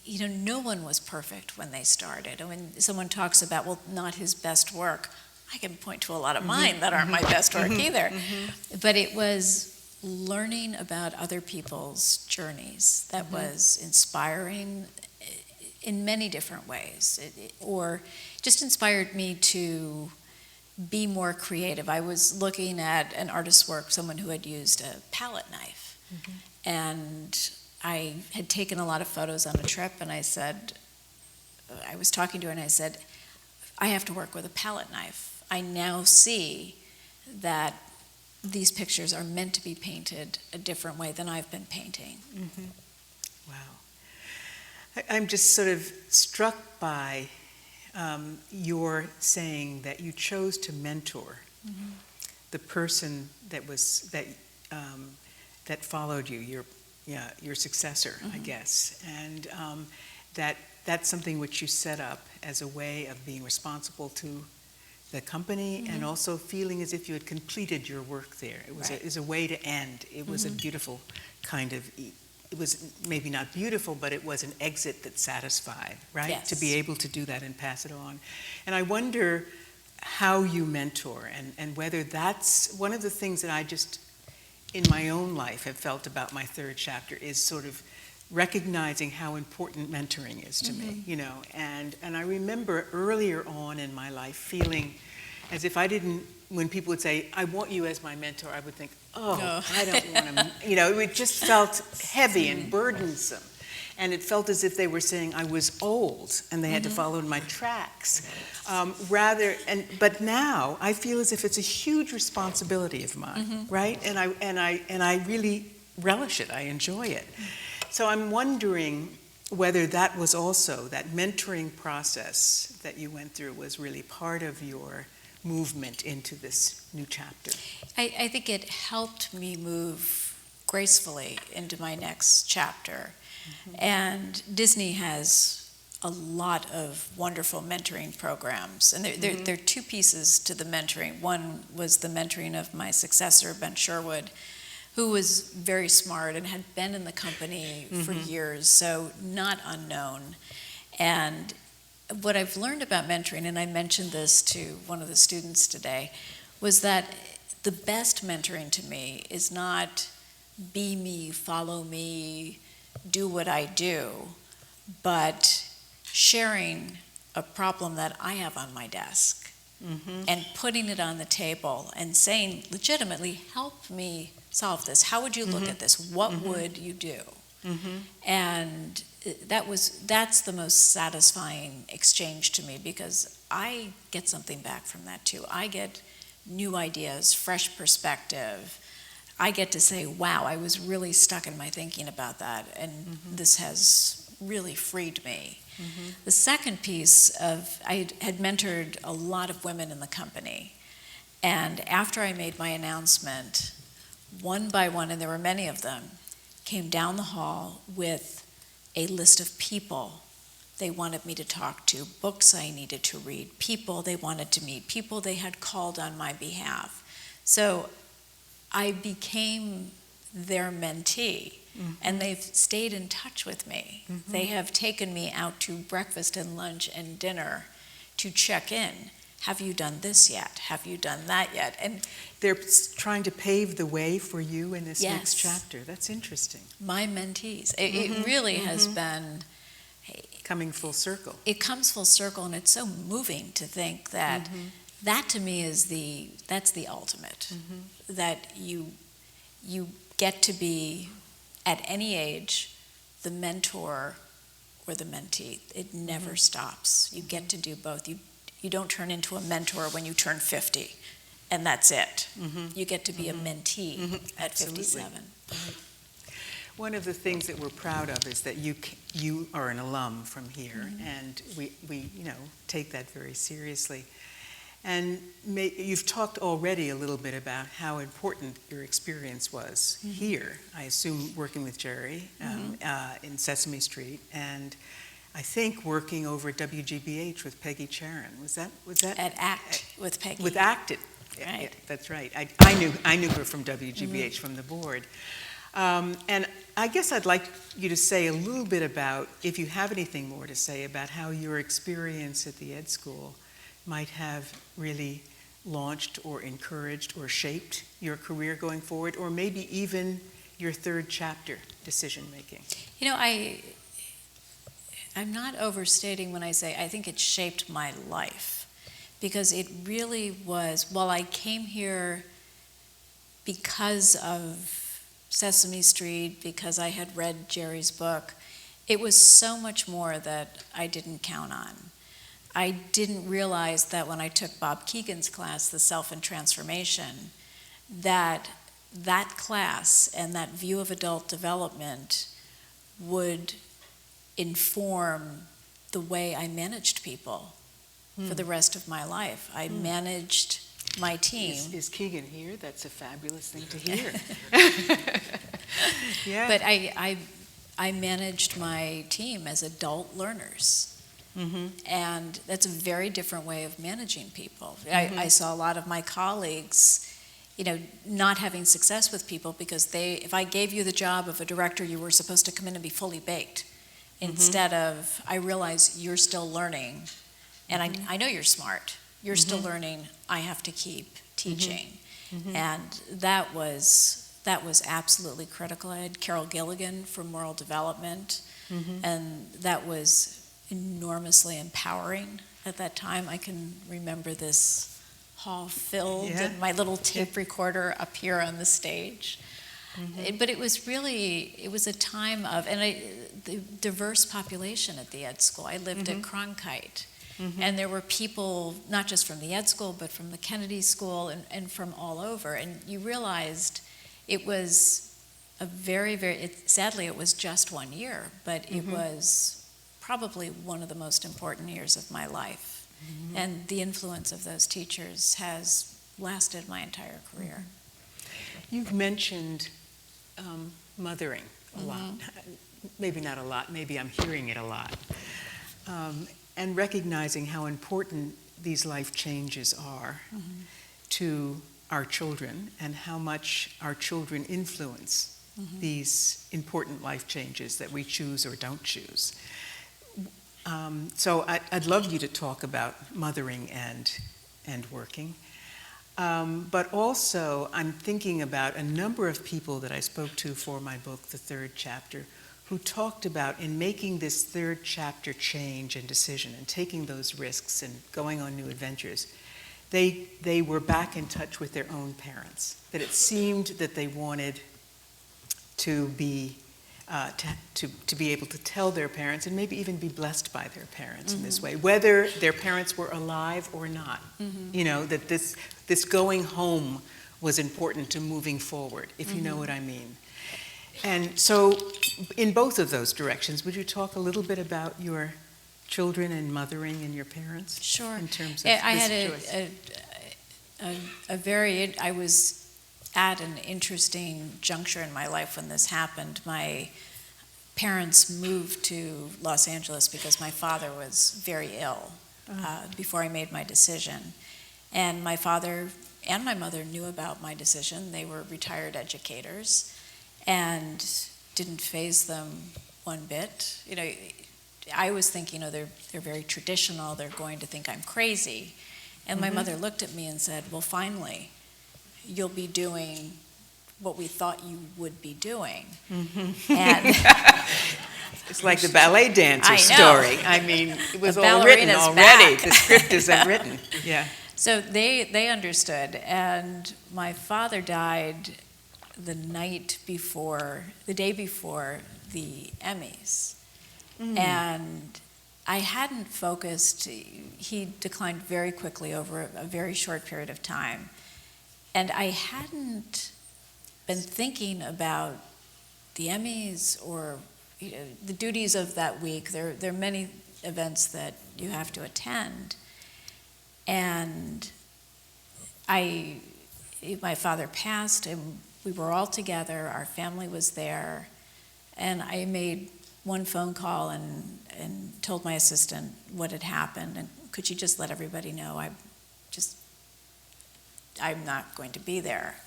No one was perfect when they started. And when someone talks about, well, not his best work, I can point to a lot of mine that aren't my best work either. But it was learning about other people's journeys that was inspiring in many different ways, or just inspired me to be more creative. I was looking at an artist's work, someone who had used a palette knife, and I had taken a lot of photos on a trip, and I was talking to her and I said, I have to work with a palette knife. I now see that these pictures are meant to be painted a different way than I've been painting. Wow. I'm just sort of struck by your saying that you chose to mentor the person that followed you, your successor, I guess, and that's something which you set up as a way of being responsible to the company and also feeling as if you had completed your work there. It was a way to end. It was a beautiful kind of, it was maybe not beautiful, but it was an exit that satisfied, right? Yes. To be able to do that and pass it on. And I wonder how you mentor and whether that's one of the things that I just, in my own life, have felt about my third chapter is sort of recognizing how important mentoring is to me, and I remember earlier on in my life feeling as if I didn't, when people would say, I want you as my mentor, I would think, I don't want to, it just felt heavy and burdensome. and it felt as if they were saying I was old and they had to follow in my tracks. But now I feel as if it's a huge responsibility of mine, right? And I really relish it. I enjoy it. So I'm wondering whether that was also, that mentoring process that you went through was really part of your movement into this new chapter. I think it helped me move gracefully into my next chapter. And Disney has a lot of wonderful mentoring programs. And there are two pieces to the mentoring. One was the mentoring of my successor, Ben Sherwood, who was very smart and had been in the company for years, so not unknown. And what I've learned about mentoring, and I mentioned this to one of the students today, was that the best mentoring to me is not be me, follow me, do what I do, but sharing a problem that I have on my desk and putting it on the table and saying legitimately, help me solve this. How would you look at this? What would you do? And that's the most satisfying exchange to me, because I get something back from that too. I get new ideas, fresh perspective. I get to say, wow, I was really stuck in my thinking about that, and this has really freed me. The second piece of, I had mentored a lot of women in the company, and after I made my announcement, one by one, and there were many of them, came down the hall with a list of people they wanted me to talk to, books I needed to read, people they wanted to meet, people they had called on my behalf. So I became their mentee, and they've stayed in touch with me. They have taken me out to breakfast and lunch and dinner to check in. Have you done this yet? Have you done that yet? And they're trying to pave the way for you in this next Yes. chapter. That's interesting. my mentees, it really has been, Coming full circle. it comes full circle, and it's so moving to think that that to me is that's the ultimate, that you get to be at any age the mentor or the mentee. It never stops. You get to do both. You don't turn into a mentor when you turn 50 and that's it. You get to be a mentee at Absolutely. 57. One of the things that we're proud of is that you are an alum from here, and we take that very seriously. And you've talked already a little bit about how important your experience was here. I assume working with Jerry in Sesame Street, and I think working over at WGBH with Peggy Charon. Was that At ACT with Peggy. with ACT? Right. Yeah, that's right. I knew her from WGBH from the board. And I guess I'd like you to say a little bit about, if you have anything more to say, about how your experience at the Ed School might have really launched or encouraged or shaped your career going forward, or maybe even your third chapter decision making. I'm not overstating when I say I think it shaped my life, because it really was, while I came here because of Sesame Street, because I had read Jerry's book, it was so much more that I didn't count on. I didn't realize that when I took Bob Keegan's class, The Self and Transformation, that class and that view of adult development would inform the way I managed people for the rest of my life. I managed my team. Is Keegan here? That's a fabulous thing to hear. Yeah. But I managed my team as adult learners. And that's a very different way of managing people. I saw a lot of my colleagues, not having success with people because if I gave you the job of a director, you were supposed to come in and be fully baked. Instead of, I realize you're still learning, and I know you're smart. You're still learning. I have to keep teaching. And that was absolutely critical. I had Carol Gilligan from Moral Development, and that was enormously empowering at that time. I can remember this hall filled and my little tape recorder up here on the stage. But it was a time of, the diverse population at the Ed School. I lived at Cronkite, and there were people, not just from the Ed School, but from the Kennedy School and from all over. And you realized it was a very, sadly it was just 1 year, but it was probably one of the most important years of my life. And the influence of those teachers has lasted my entire career. You've mentioned mothering a lot. Maybe not a lot, maybe I'm hearing it a lot. And recognizing how important these life changes are to our children and how much our children influence these important life changes that we choose or don't choose. So I'd love you to talk about mothering and working. But also, I'm thinking about a number of people that I spoke to for my book, The Third Chapter, who talked about in making this third chapter change and decision and taking those risks and going on new adventures, they were back in touch with their own parents, that it seemed that they wanted to be able to tell their parents and maybe even be blessed by their parents in this way, whether their parents were alive or not. You know, that this going home was important to moving forward, if you know what I mean. And so in both of those directions, would you talk a little bit about your children and mothering and your parents? Sure. In terms of I this had choice. I was at an interesting juncture in my life when this happened. My parents moved to Los Angeles because my father was very ill before I made my decision. And my father and my mother knew about my decision. They were retired educators and didn't faze them one bit. You know, I was thinking, they're very traditional. They're going to think I'm crazy. And my mother looked at me and said, well, finally, you'll be doing what we thought you would be doing. And it's like the ballet dancer I know. story. I mean, it was The all written ballerina's already. back. The script is written. Yeah. So they understood. And my father died the day before the Emmys. And I hadn't focused. He declined very quickly over a very short period of time. And I hadn't been thinking about the Emmys or the duties of that week. There are many events that you have to attend. And my father passed, and we were all together. Our family was there. And I made one phone call and told my assistant what had happened. And could you just let everybody know I'm not going to be there.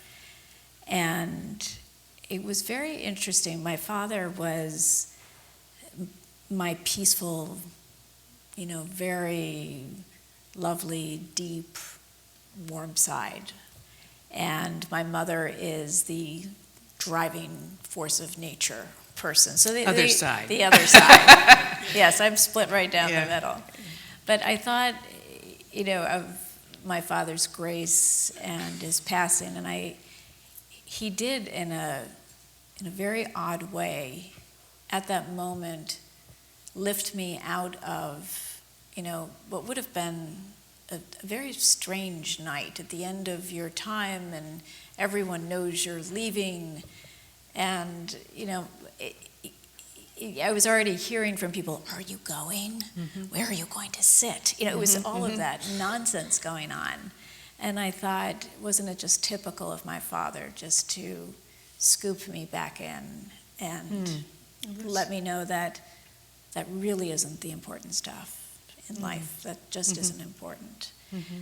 And it was very interesting. My father was my peaceful, very lovely, deep, warm side. And my mother is the driving force of nature person. So the other side. Yes, I'm split right down the middle. But I thought, of my father's grace and his passing, and he did in a very odd way at that moment lift me out of what would have been a very strange night at the end of your time, and everyone knows you're leaving, and I was already hearing from people, are you going? Where are you going to sit? It was all of that nonsense going on. And I thought, wasn't it just typical of my father just to scoop me back in and let me know that that really isn't the important stuff in life. That just isn't important.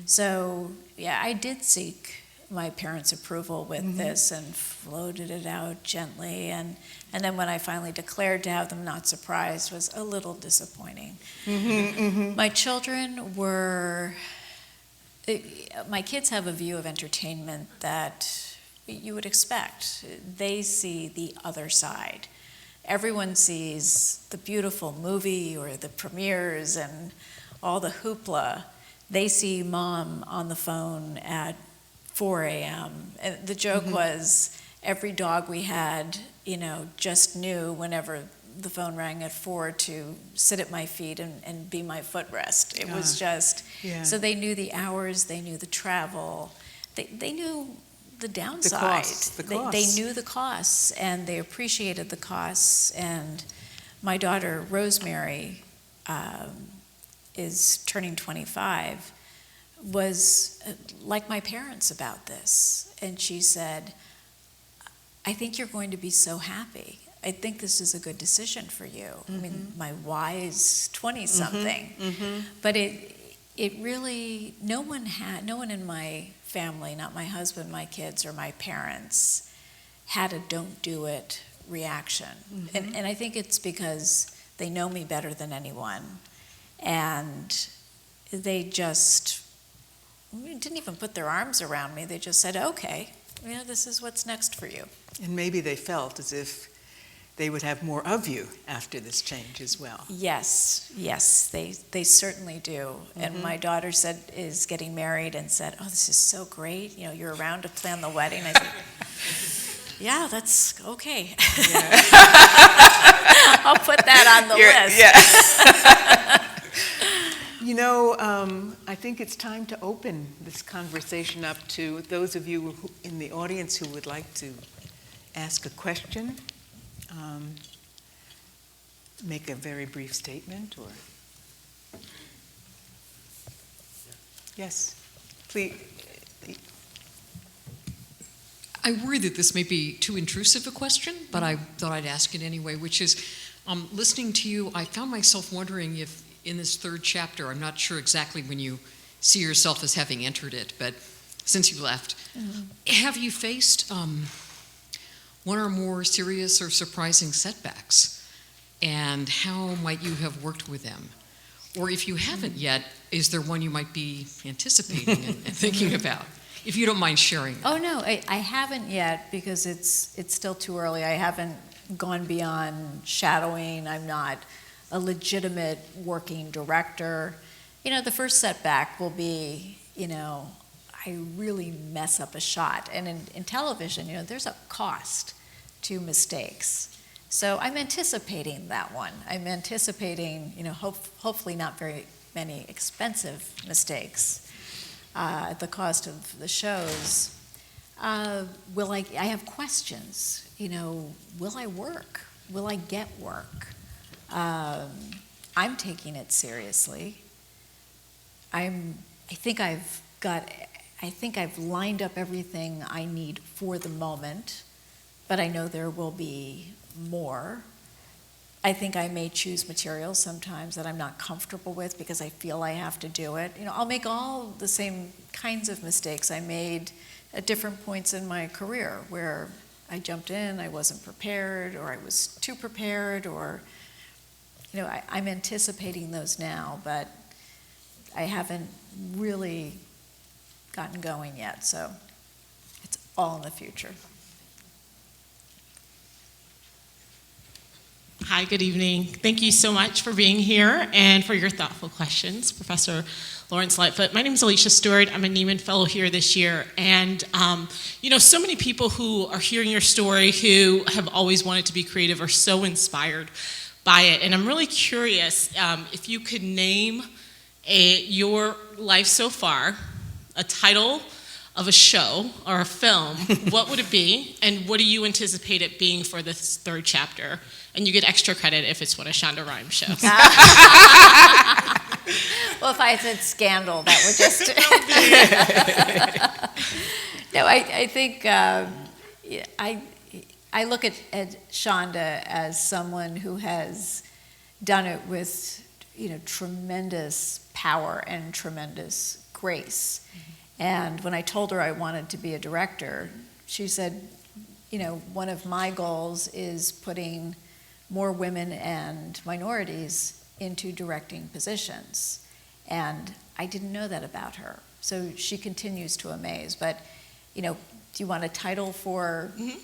So, yeah, I did seek my parents' approval with this and floated it out gently. And then when I finally declared to have them not surprised was a little disappointing. My children my kids have a view of entertainment that you would expect. They see the other side. Everyone sees the beautiful movie or the premieres and all the hoopla. They see mom on the phone at 4 a.m. And the joke was, every dog we had, just knew whenever the phone rang at 4 to sit at my feet and be my footrest. It was just, so they knew the hours, they knew the travel, they knew the downside. The costs. They knew the costs, and they appreciated the costs. And my daughter, Rosemary, is turning 25, was like my parents about this. And she said, I think you're going to be so happy. I think this is a good decision for you. I mean, my wise 20-something. But it really, no one in my family, not my husband, my kids, or my parents, had a don't do it reaction. And I think it's because they know me better than anyone. And they just didn't even put their arms around me. They just said, okay, this is what's next for you. And maybe they felt as if they would have more of you after this change as well. Yes, they certainly do. And my daughter is getting married and said, oh, this is so great. You're around to plan the wedding. I said, yeah, that's okay. Yeah. I'll put that on the list. Yeah. I think it's time to open this conversation up to those of you in the audience who would like to ask a question, make a very brief statement, or... Yes, please. I worry that this may be too intrusive a question, but I thought I'd ask it anyway, which is, listening to you, I found myself wondering if in this third chapter, I'm not sure exactly when you see yourself as having entered it, but since you left, have you faced one or more serious or surprising setbacks? And how might you have worked with them? Or if you haven't yet, is there one you might be anticipating and thinking about? If you don't mind sharing. Oh, no, I haven't yet, because it's still too early. I haven't gone beyond shadowing. I'm not a legitimate working director. The first setback will be, I really mess up a shot. And in television, there's a cost to mistakes. So I'm anticipating that one. I'm anticipating, hopefully not very many expensive mistakes at the cost of the shows. I have questions. Will I work? Will I get work? I'm taking it seriously. I think I've lined up everything I need for the moment, but I know there will be more. I think I may choose materials sometimes that I'm not comfortable with because I feel I have to do it. I'll make all the same kinds of mistakes I made at different points in my career, where I jumped in, I wasn't prepared, or I was too prepared, or, I'm anticipating those now, but I haven't really gotten going yet, so it's all in the future. Hi, good evening. Thank you so much for being here and for your thoughtful questions, Professor Lawrence-Lightfoot. My name is Alicia Stewart. I'm a Neiman Fellow here this year. And, so many people who are hearing your story who have always wanted to be creative are so inspired by it. And I'm really curious if you could name your life so far, a title of a show or a film, what would it be? And what do you anticipate it being for this third chapter? And you get extra credit if it's one of Shonda Rhimes' shows. Well, if I said Scandal, that would just... No, I think I look at Shonda as someone who has done it with, tremendous power and tremendous grace. And when I told her I wanted to be a director, she said, one of my goals is putting more women and minorities into directing positions. And I didn't know that about her. So she continues to amaze. But, do you want a title for, in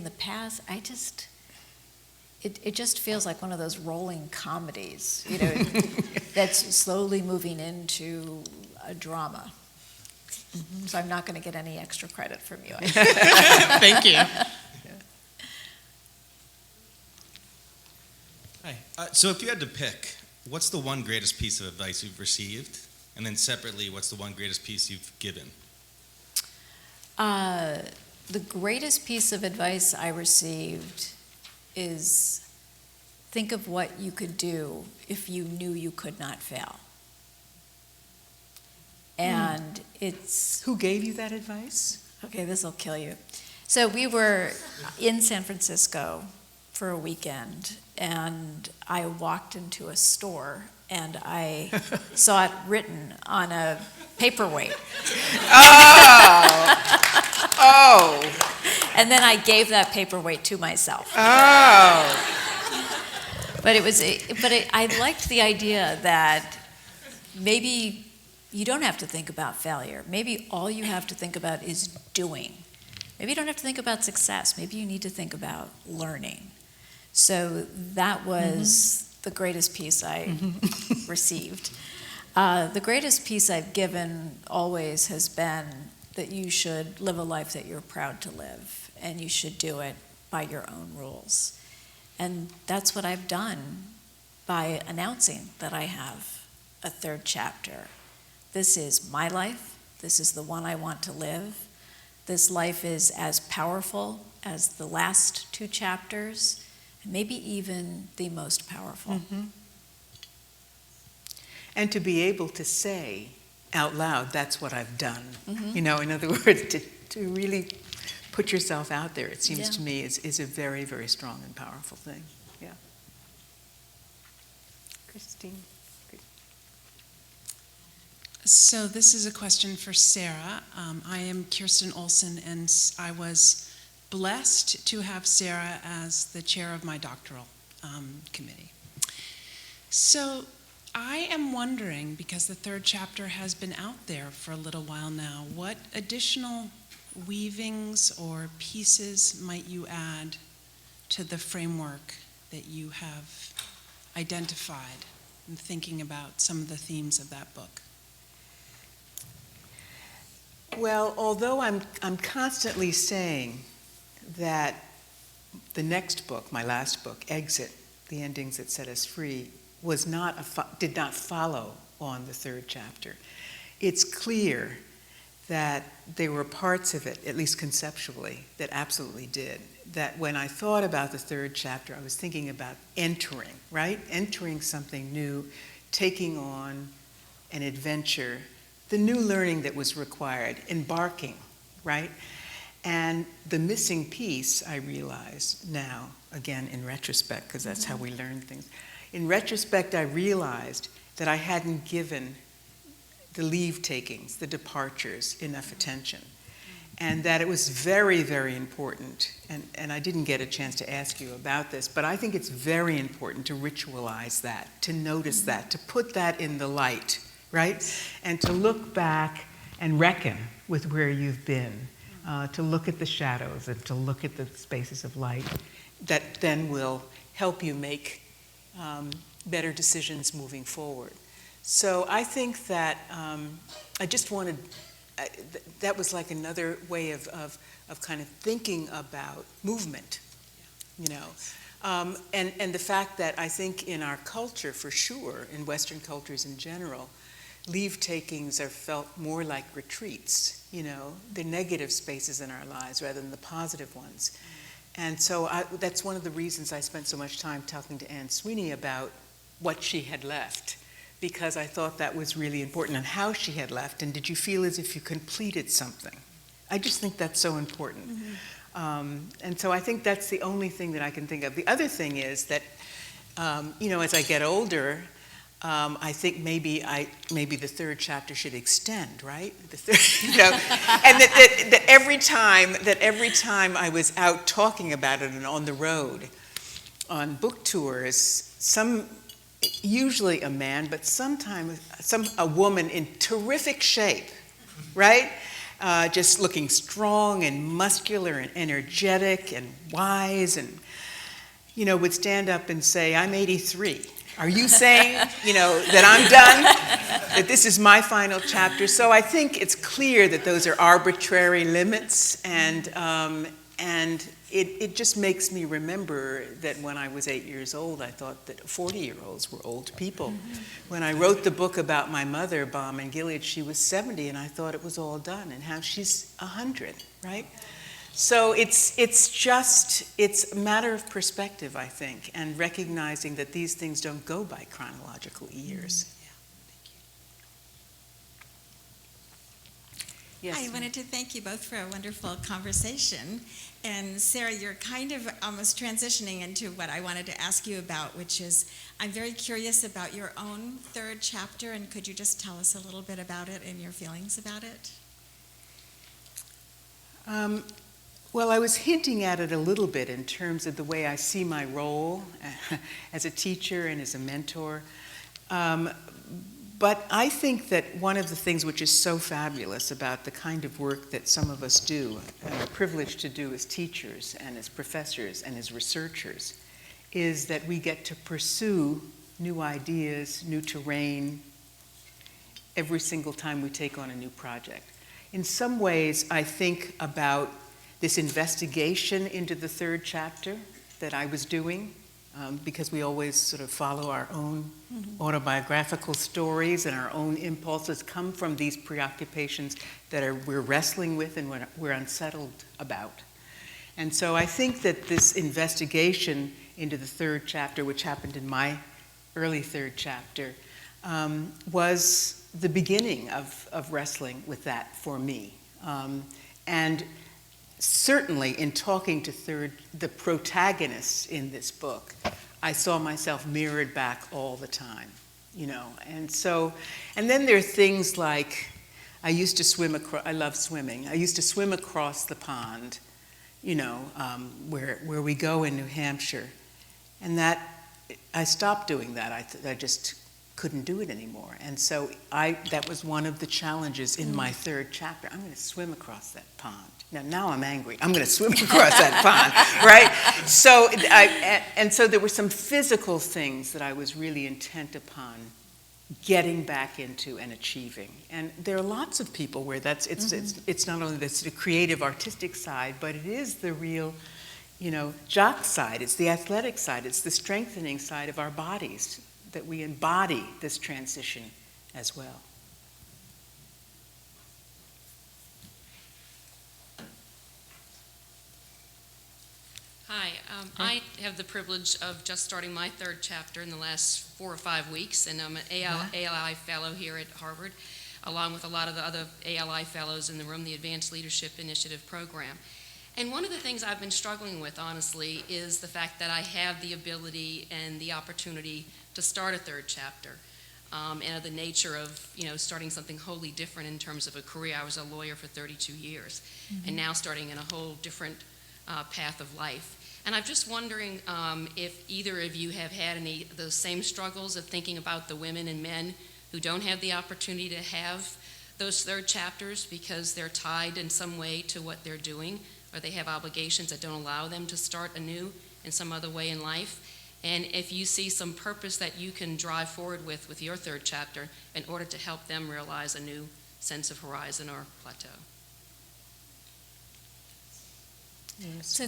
the past, it just feels like one of those rolling comedies, that's slowly moving into a drama. So I'm not going to get any extra credit from you. Thank you. Hi. So if you had to pick, what's the one greatest piece of advice you've received? And then separately, what's the one greatest piece you've given? The greatest piece of advice I received is think of what you could do if you knew you could not fail. And it's... Who gave you that advice? Okay, this will kill you. So we were in San Francisco for a weekend, and I walked into a store, and I saw it written on a paperweight. Oh! And then I gave that paperweight to myself. Oh! But I liked the idea that maybe you don't have to think about failure. Maybe all you have to think about is doing. Maybe you don't have to think about success. Maybe you need to think about learning. So that was the greatest piece I received. The greatest piece I've given always has been that you should live a life that you're proud to live, and you should do it by your own rules. And that's what I've done by announcing that I have a third chapter. This is my life. This is the one I want to live. This life is as powerful as the last two chapters, and maybe even the most powerful. And to be able to say out loud, that's what I've done. You know, in other words, to really put yourself out there, it seems to me, is a very, very strong and powerful thing. Yeah. Christine. So this is a question for Sara. I am Kirsten Olson, and I was blessed to have Sara as the chair of my doctoral committee. So I am wondering, because the third chapter has been out there for a little while now, what additional weavings or pieces might you add to the framework that you have identified in thinking about some of the themes of that book? Well, although I'm constantly saying that the next book, my last book, Exit, The Endings That Set Us Free, did not follow on the third chapter. It's clear that there were parts of it, at least conceptually, that absolutely did. That when I thought about the third chapter, I was thinking about entering, right? Entering something new, taking on an adventure, the new learning that was required, embarking, right? And the missing piece, I realize now, again in retrospect, because that's how we learn things. In retrospect, I realized that I hadn't given the leave takings, the departures, enough attention. And that it was very, very important, and I didn't get a chance to ask you about this, but I think it's very important to ritualize that, to notice that, to put that in the light, right? And to look back and reckon with where you've been, to look at the shadows and to look at the spaces of light that then will help you make better decisions moving forward. So I think that I just wanted, that was like another way of kind of thinking about movement, you know. And the fact that I think in our culture, for sure, in Western cultures in general, leave takings are felt more like retreats, you know, the negative spaces in our lives rather than the positive ones. And so that's one of the reasons I spent so much time talking to Anne Sweeney about what she had left, because I thought that was really important, and how she had left, and did you feel as if you completed something? I just think that's so important. And so I think that's the only thing that I can think of. The other thing is that, you know, as I get older, I think maybe the third chapter should extend, right? The third, you know, and that every time I was out talking about it and on the road, on book tours, usually a man, but sometimes a woman in terrific shape, right? Just looking strong and muscular and energetic and wise, and, you know, would stand up and say, "I'm 83." Are you saying, that I'm done? That this is my final chapter? So I think it's clear that those are arbitrary limits, and it just makes me remember that when I was 8 years old, I thought that 40-year-olds were old people. When I wrote the book about my mother, Balm and Gilead, she was 70, and I thought it was all done, and how she's 100, right? So it's a matter of perspective, I think, and recognizing that these things don't go by chronological years. Yes. I wanted to thank you both for a wonderful conversation. And Sara, you're kind of almost transitioning into what I wanted to ask you about, which is, I'm very curious about your own third chapter, and could you just tell us a little bit about it and your feelings about it? Well, I was hinting at it a little bit in terms of the way I see my role as a teacher and as a mentor. But I think that one of the things which is so fabulous about the kind of work that some of us do, and are privileged to do as teachers and as professors and as researchers, is that we get to pursue new ideas, new terrain, every single time we take on a new project. In some ways, I think about this investigation into the third chapter that I was doing, because we always sort of follow our own autobiographical stories, and our own impulses come from these preoccupations that we're wrestling with and we're unsettled about. And so I think that this investigation into the third chapter, which happened in my early third chapter, was the beginning of wrestling with that for me. And certainly in talking to the protagonists in this book, I saw myself mirrored back all the time, and then there are things like, I used to swim I love swimming. I used to swim across the pond, where we go in New Hampshire, and that, I stopped doing that. I just couldn't do it anymore. And so that was one of the challenges in my third chapter. I'm going to swim across that pond. Now I'm angry. I'm going to swim across that pond, right? So so there were some physical things that I was really intent upon getting back into and achieving. And there are lots of people where it's not only the creative artistic side, but it is the real, jock side. It's the athletic side. It's the strengthening side of our bodies, that we embody this transition as well. Hi, I have the privilege of just starting my third chapter in the last 4 or 5 weeks, and I'm an ALI fellow here at Harvard, along with a lot of the other ALI fellows in the room, the Advanced Leadership Initiative program. And one of the things I've been struggling with, honestly, is the fact that I have the ability and the opportunity to start a third chapter, and of the nature of, starting something wholly different in terms of a career. I was a lawyer for 32 years, and now starting in a whole different path of life. And I'm just wondering if either of you have had any of those same struggles of thinking about the women and men who don't have the opportunity to have those third chapters because they're tied in some way to what they're doing, or they have obligations that don't allow them to start anew in some other way in life. And if you see some purpose that you can drive forward with your third chapter in order to help them realize a new sense of horizon or plateau. So,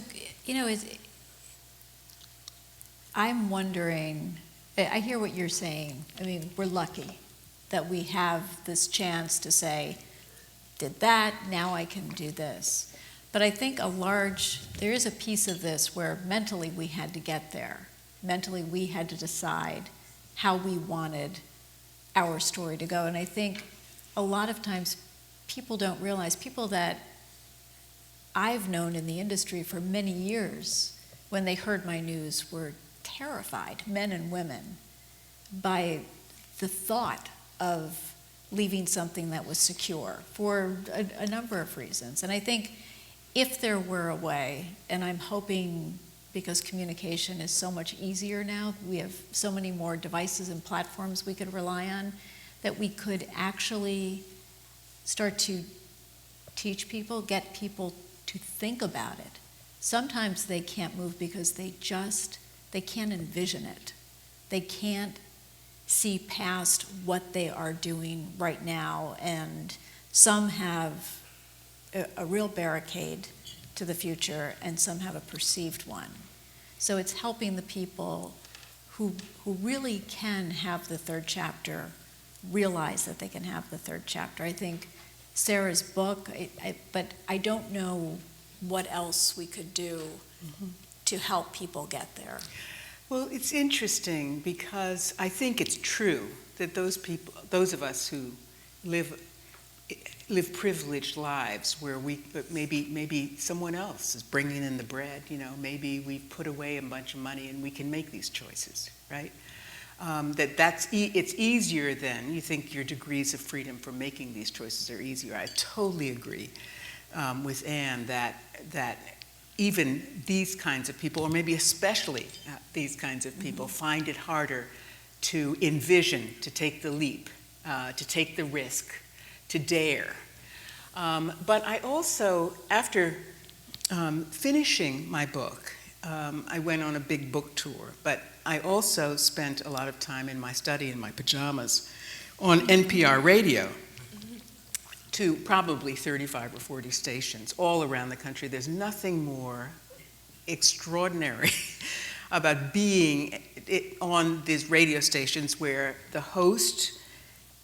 I'm wondering, I hear what you're saying. I mean, we're lucky that we have this chance to say, did that, now I can do this. But I think there is a piece of this where mentally we had to get there. Mentally we had to decide how we wanted our story to go. And I think a lot of times people don't realize, people that I've known in the industry for many years, when they heard my news, were terrified, men and women, by the thought of leaving something that was secure for a number of reasons. And I think if there were a way, and I'm hoping, because communication is so much easier now, we have so many more devices and platforms we could rely on, that we could actually start to teach people, get people to think about it. Sometimes they can't move because they can't envision it. They can't see past what they are doing right now, and some have a real barricade to the future, and some have a perceived one. So it's helping the people who really can have the third chapter realize that they can have the third chapter. I think Sarah's book, but I don't know what else we could do to help people get there. Well, it's interesting because I think it's true that those people, those of us who live privileged lives where maybe someone else is bringing in the bread, maybe we've put away a bunch of money and we can make these choices, right? It's easier then. You think your degrees of freedom for making these choices are easier. I totally agree with Anne that even these kinds of people, or maybe especially these kinds of people, find it harder to envision, to take the leap, to take the risk, to dare. But I also, after finishing my book, I went on a big book tour, but I also spent a lot of time in my study in my pajamas on NPR radio to probably 35 or 40 stations all around the country. There's nothing more extraordinary about being on these radio stations where the host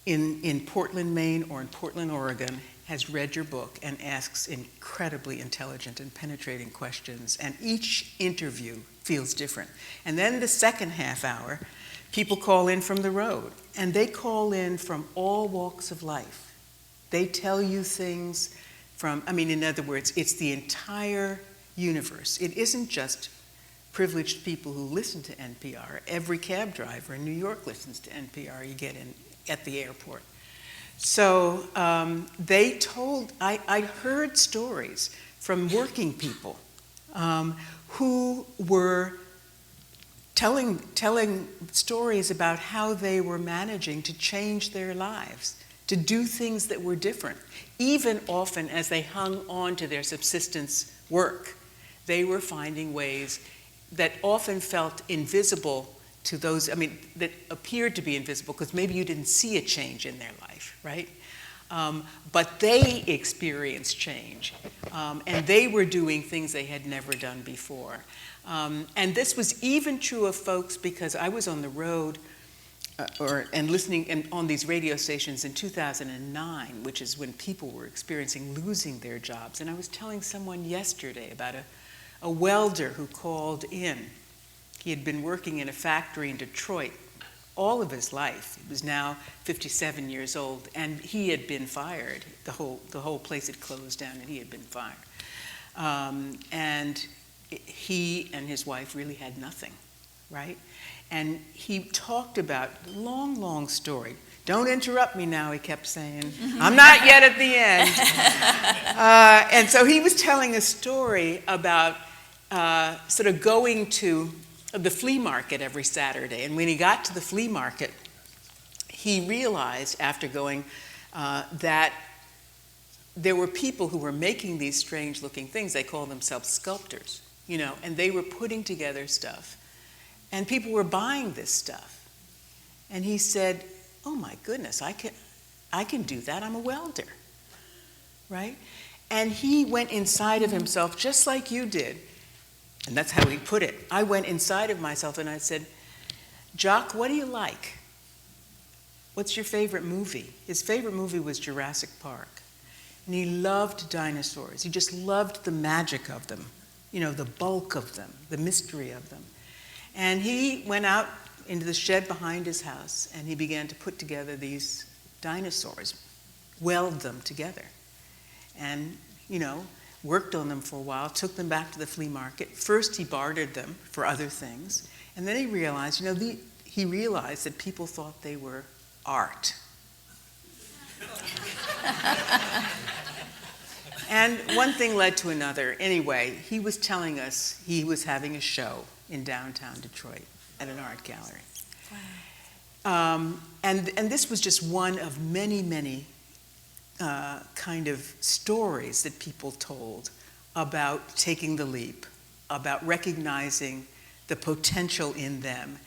in Portland, Maine or in Portland, Oregon has read your book and asks incredibly intelligent and penetrating questions, and each interview feels different. And then the second half hour, people call in from the road, and they call in from all walks of life. They tell you things in other words, it's the entire universe. It isn't just privileged people who listen to NPR. Every cab driver in New York listens to NPR. You get in at the airport. So I heard stories from working people who were telling stories about how they were managing to change their lives, to do things that were different. Even often as they hung on to their subsistence work, they were finding ways that often felt invisible to those, that appeared to be invisible because maybe you didn't see a change in their life, right? But they experienced change, and they were doing things they had never done before. And this was even true of folks, because I was on the road and listening on these radio stations in 2009, which is when people were experiencing losing their jobs. And I was telling someone yesterday about a welder who called in. He had been working in a factory in Detroit all of his life. He was now 57 years old, and he had been fired. The whole place had closed down, and he had been fired. And he and his wife really had nothing, right? And he talked about long, long story. Don't interrupt me now, he kept saying. I'm not yet at the end. And so he was telling a story about sort of going to the flea market every Saturday. And when he got to the flea market, he realized after going that there were people who were making these strange looking things. They call themselves sculptors, and they were putting together stuff. And people were buying this stuff. And he said, oh my goodness, I can do that. I'm a welder, right? And he went inside of himself just like you did. And that's how he put it. I went inside of myself and I said, Jock, what do you like? What's your favorite movie? His favorite movie was Jurassic Park. And he loved dinosaurs. He just loved the magic of them, the bulk of them, the mystery of them. And he went out into the shed behind his house and he began to put together these dinosaurs, weld them together. And, worked on them for a while, took them back to the flea market. First, he bartered them for other things. And then he realized, that people thought they were art. And one thing led to another. Anyway, he was telling us he was having a show in downtown Detroit at an art gallery. Wow. And this was just one of many, many kind of stories that people told about taking the leap, about recognizing the potential in them,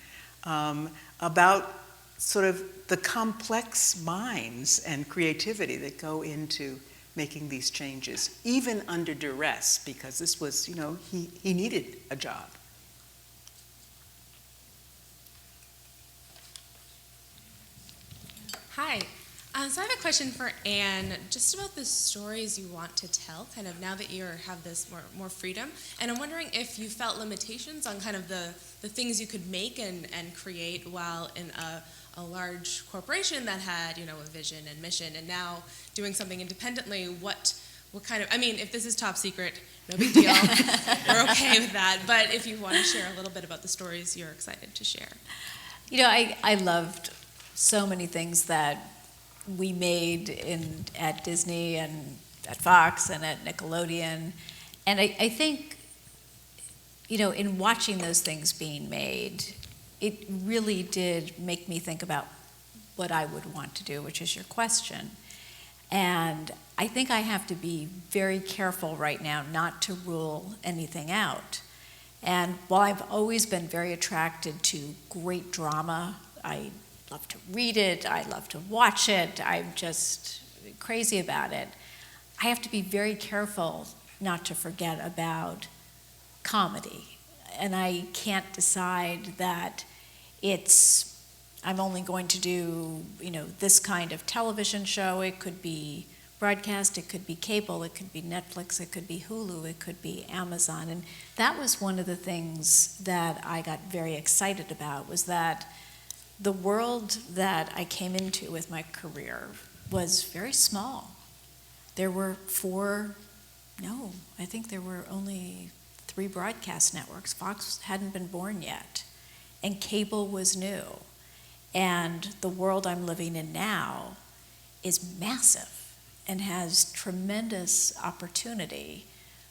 about sort of the complex minds and creativity that go into making these changes, even under duress, because this was, he needed a job. Hi. So I have a question for Anne, just about the stories you want to tell, kind of now that you have this more freedom. And I'm wondering if you felt limitations on kind of the things you could make and create while in a large corporation that had, a vision and mission, and now doing something independently. What kind of, I mean, if this is top secret, no big deal. We're okay with that. But if you want to share a little bit about the stories you're excited to share. I loved so many things that we made at Disney and at Fox and at Nickelodeon. And I think, in watching those things being made, it really did make me think about what I would want to do, which is your question. And I think I have to be very careful right now not to rule anything out. And while I've always been very attracted to great drama, I love to read it, I love to watch it, I'm just crazy about it. I have to be very careful not to forget about comedy. And I can't decide that I'm only going to do, this kind of television show. It could be broadcast, it could be cable, it could be Netflix, it could be Hulu, it could be Amazon. And that was one of the things that I got very excited about, was that the world that I came into with my career was very small. There were I think there were only 3 broadcast networks. Fox hadn't been born yet, and cable was new. And the world I'm living in now is massive and has tremendous opportunity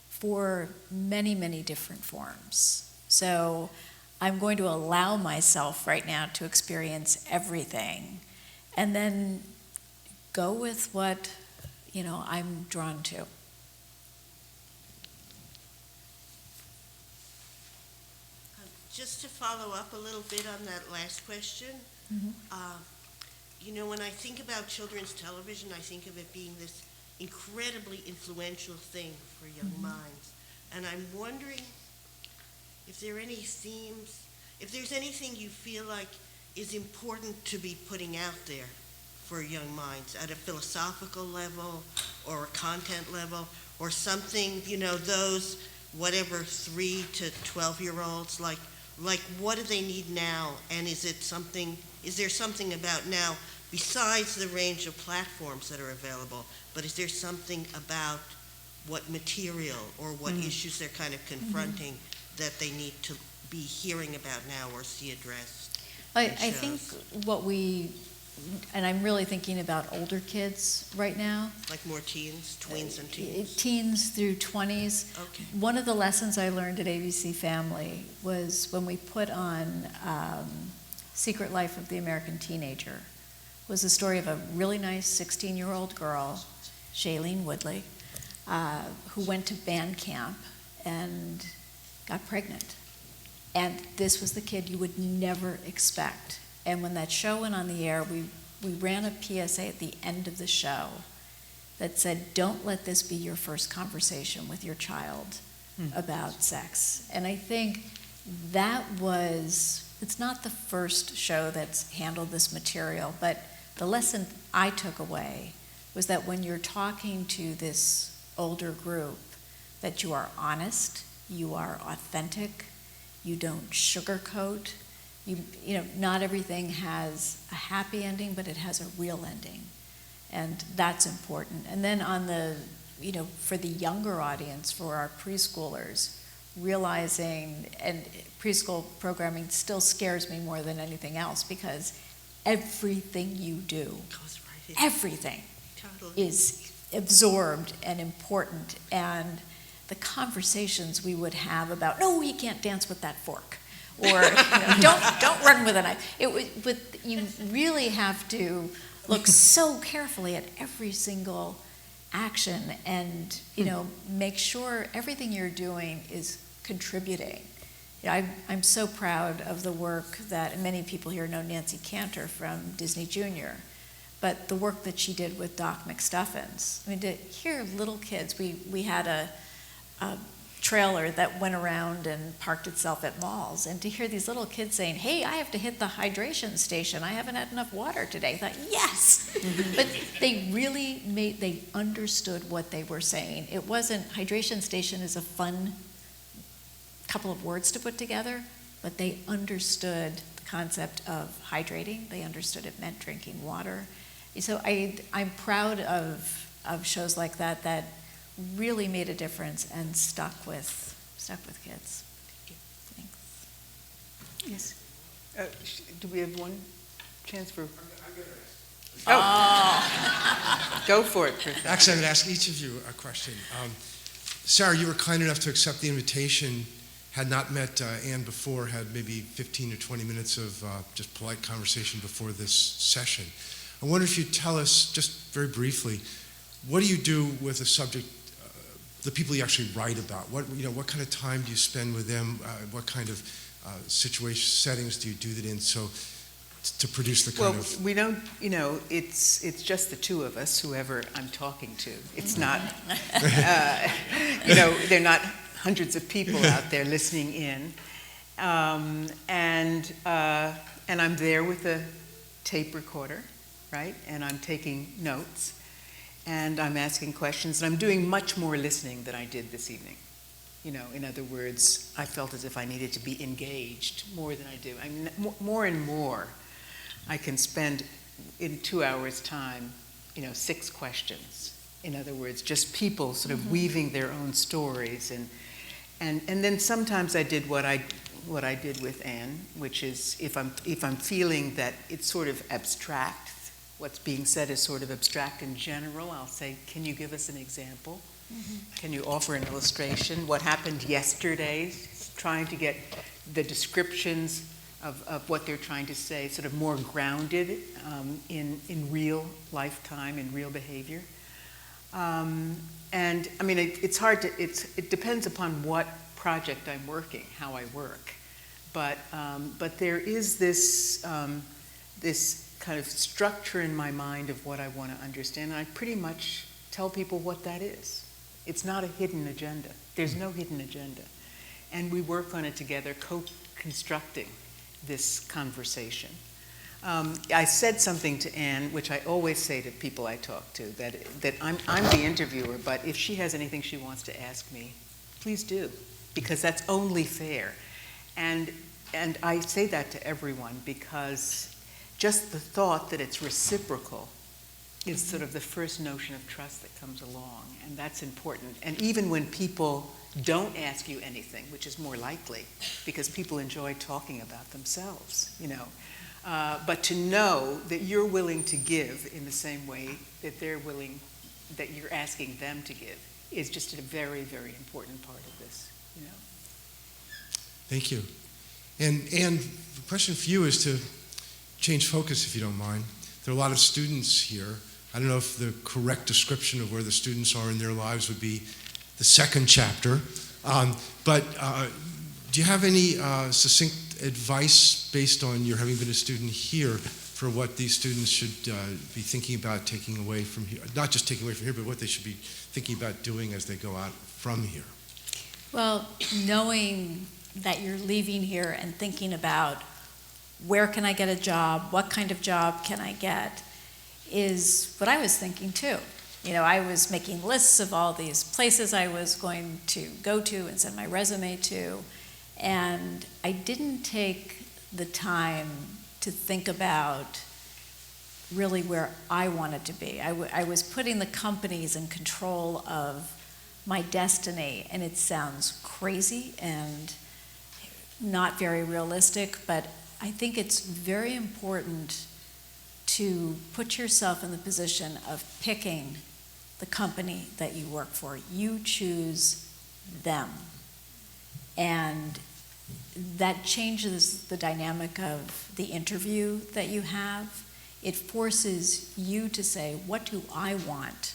for many, many different forms. So I'm going to allow myself right now to experience everything and then go with what, I'm drawn to. Just to follow up a little bit on that last question, when I think about children's television, I think of it being this incredibly influential thing for young minds. And I'm wondering if there are any themes, if there's anything you feel like is important to be putting out there for young minds at a philosophical level or a content level or something, those whatever 3 to 12-year-olds, like what do they need now? And is there something about now, besides the range of platforms that are available, but is there something about what material or what issues they're kind of confronting that they need to be hearing about now or see addressed? I think and I'm really thinking about older kids right now. Like more tweens and teens? Teens through 20s. Okay. One of the lessons I learned at ABC Family was when we put on Secret Life of the American Teenager, was the story of a really nice 16-year-old girl, Shailene Woodley, who went to band camp and got pregnant. And this was the kid you would never expect. And when that show went on the air, we ran a PSA at the end of the show that said, don't let this be your first conversation with your child about sex. And I think it's not the first show that's handled this material, but the lesson I took away was that when you're talking to this older group, that you are honest, you are authentic, you don't sugarcoat. Not everything has a happy ending, but it has a real ending. And that's important. And then for the younger audience, for our preschoolers, realizing, and preschool programming still scares me more than anything else, because everything you do, everything is absorbed and important. And the conversations we would have about, no, he can't dance with that fork. Or don't run with a knife. But you really have to look so carefully at every single action and make sure everything you're doing is contributing I'm so proud of the work that, and many people here know Nancy Cantor from Disney Junior, but the work that she did with Doc McStuffins. I mean, to hear little kids, we had a trailer that went around and parked itself at malls, and to hear these little kids saying, hey, I have to hit the hydration station, I haven't had enough water today. I thought, yes! But they understood what they were saying. It wasn't, hydration station is a fun couple of words to put together, but they understood the concept of hydrating. They understood it meant drinking water. So I'm proud of shows like that that really made a difference and stuck with kids. Thanks. Yes. Do we have one chance for? Go for it, Professor. Actually, I'm going to ask each of you a question. Sarah, you were kind enough to accept the invitation. Had not met Anne before, had maybe 15 or 20 minutes of just polite conversation before this session. I wonder if you'd tell us, just very briefly, what do you do with a subject, the people you actually write about? What kind of time do you spend with them? What kind of settings do you do that in? So to produce the kind of... Well, we don't, it's just the two of us, whoever I'm talking to. It's not, they're not hundreds of people out there listening in. And I'm there with a tape recorder, right? And I'm taking notes, and I'm asking questions, and I'm doing much more listening than I did this evening. In other words, I felt as if I needed to be engaged more than I do. I mean, more and more, I can spend in 2 hours' time, 6 questions. In other words, just people sort of weaving their own stories, and then sometimes I did what I did with Anne, which is if I'm feeling that it's sort of abstract, what's being said is sort of abstract in general, I'll say, can you give us an example? Can you offer an illustration? What happened yesterday? Trying to get the descriptions of what they're trying to say sort of more grounded in real lifetime, in real behavior. And I mean, it's hard to, it depends upon what project I'm working, how I work. But there is this, this kind of structure in my mind of what I want to understand. And I pretty much tell people what that is. It's not a hidden agenda. There's no hidden agenda. And we work on it together, co-constructing this conversation. I said something to Anne, which I always say to people I talk to, that I'm the interviewer, but if she has anything she wants to ask me, please do, because that's only fair. And I say that to everyone because just the thought that it's reciprocal is sort of the first notion of trust that comes along, and that's important. And even when people don't ask you anything, which is more likely, because people enjoy talking about themselves, but to know that you're willing to give in the same way that they're willing, that you're asking them to give, is just a very, very important part of this, Thank you. And the question for you is to change focus, if you don't mind. There are a lot of students here. I don't know if the correct description of where the students are in their lives would be the second chapter. But do you have any succinct advice based on your having been a student here for what these students should be thinking about taking away from here? Not just taking away from here, but what they should be thinking about doing as they go out from here. Well, knowing that you're leaving here and thinking about where can I get a job, what kind of job can I get, is what I was thinking too. I was making lists of all these places I was going to go to and send my resume to, and I didn't take the time to think about really where I wanted to be. I was putting the companies in control of my destiny, and it sounds crazy and not very realistic, but I think it's very important to put yourself in the position of picking the company that you work for. You choose them. And that changes the dynamic of the interview that you have. It forces you to say, what do I want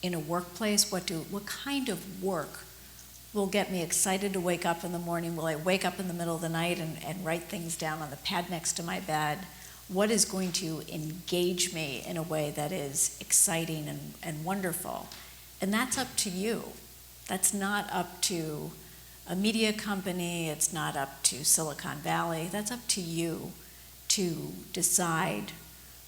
in a workplace? What kind of work will get me excited to wake up in the morning? Will I wake up in the middle of the night and write things down on the pad next to my bed? What is going to engage me in a way that is exciting and wonderful? And that's up to you. That's not up to a media company. It's not up to Silicon Valley. That's up to you to decide,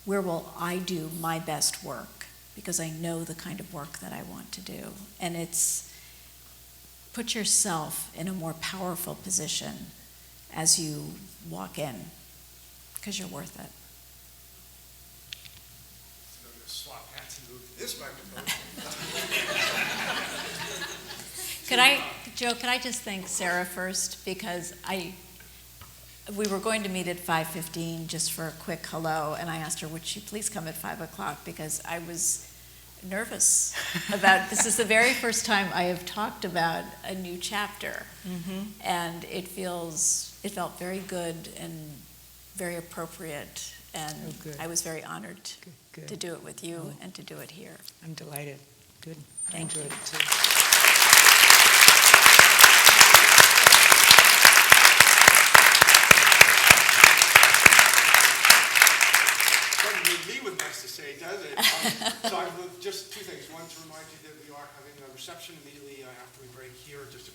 where will I do my best work? Because I know the kind of work that I want to do. And it's put yourself in a more powerful position as you walk in, because you're worth it. I'm going to swap hats and move to this microphone. Joe, could I just thank Sara first? Because we were going to meet at 5:15 just for a quick hello, and I asked her, would she please come at 5 o'clock? Because I was nervous about, this is the very first time I have talked about a new chapter. And it felt very good and very appropriate, and I was very honored to do it with you and to do it here. I'm delighted. Good. Thank you. Doesn't leave me with much to say, does it? So I have just two things. One, to remind you that we are having a reception immediately after we break here, just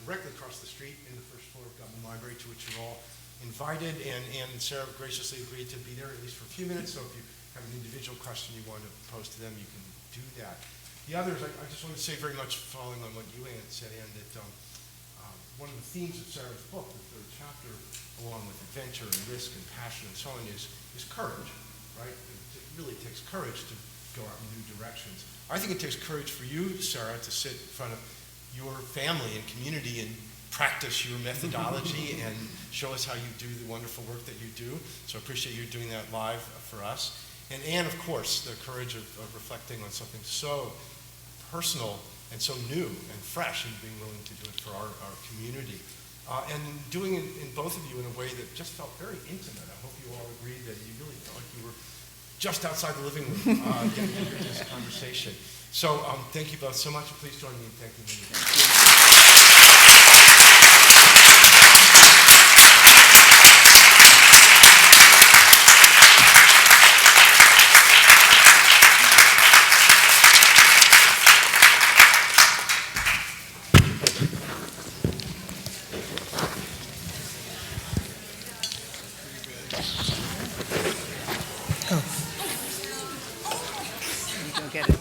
directly across the street in the first floor of Government Library, to which you're all invited. And Sara graciously agreed to be there at least for a few minutes. So if you have an individual question you want to pose to them, you can do that. The others, I just want to say, very much following on what you, Ann, said, Ann, that one of the themes of Sara's book, the third chapter, along with adventure and risk and passion and so on, is courage, right? It really takes courage to go out in new directions. I think it takes courage for you, Sara, to sit in front of your family and community and practice your methodology and show us how you do the wonderful work that you do. So I appreciate you doing that live for us. And Ann, of course, the courage of reflecting on something so personal and so new and fresh, and being willing to do it for our community. And doing it in both of you in a way that just felt very intimate. I hope you all agreed that you really felt like you were just outside the living room getting into this conversation. So thank you both so much. Please join me in thanking me. Go get it.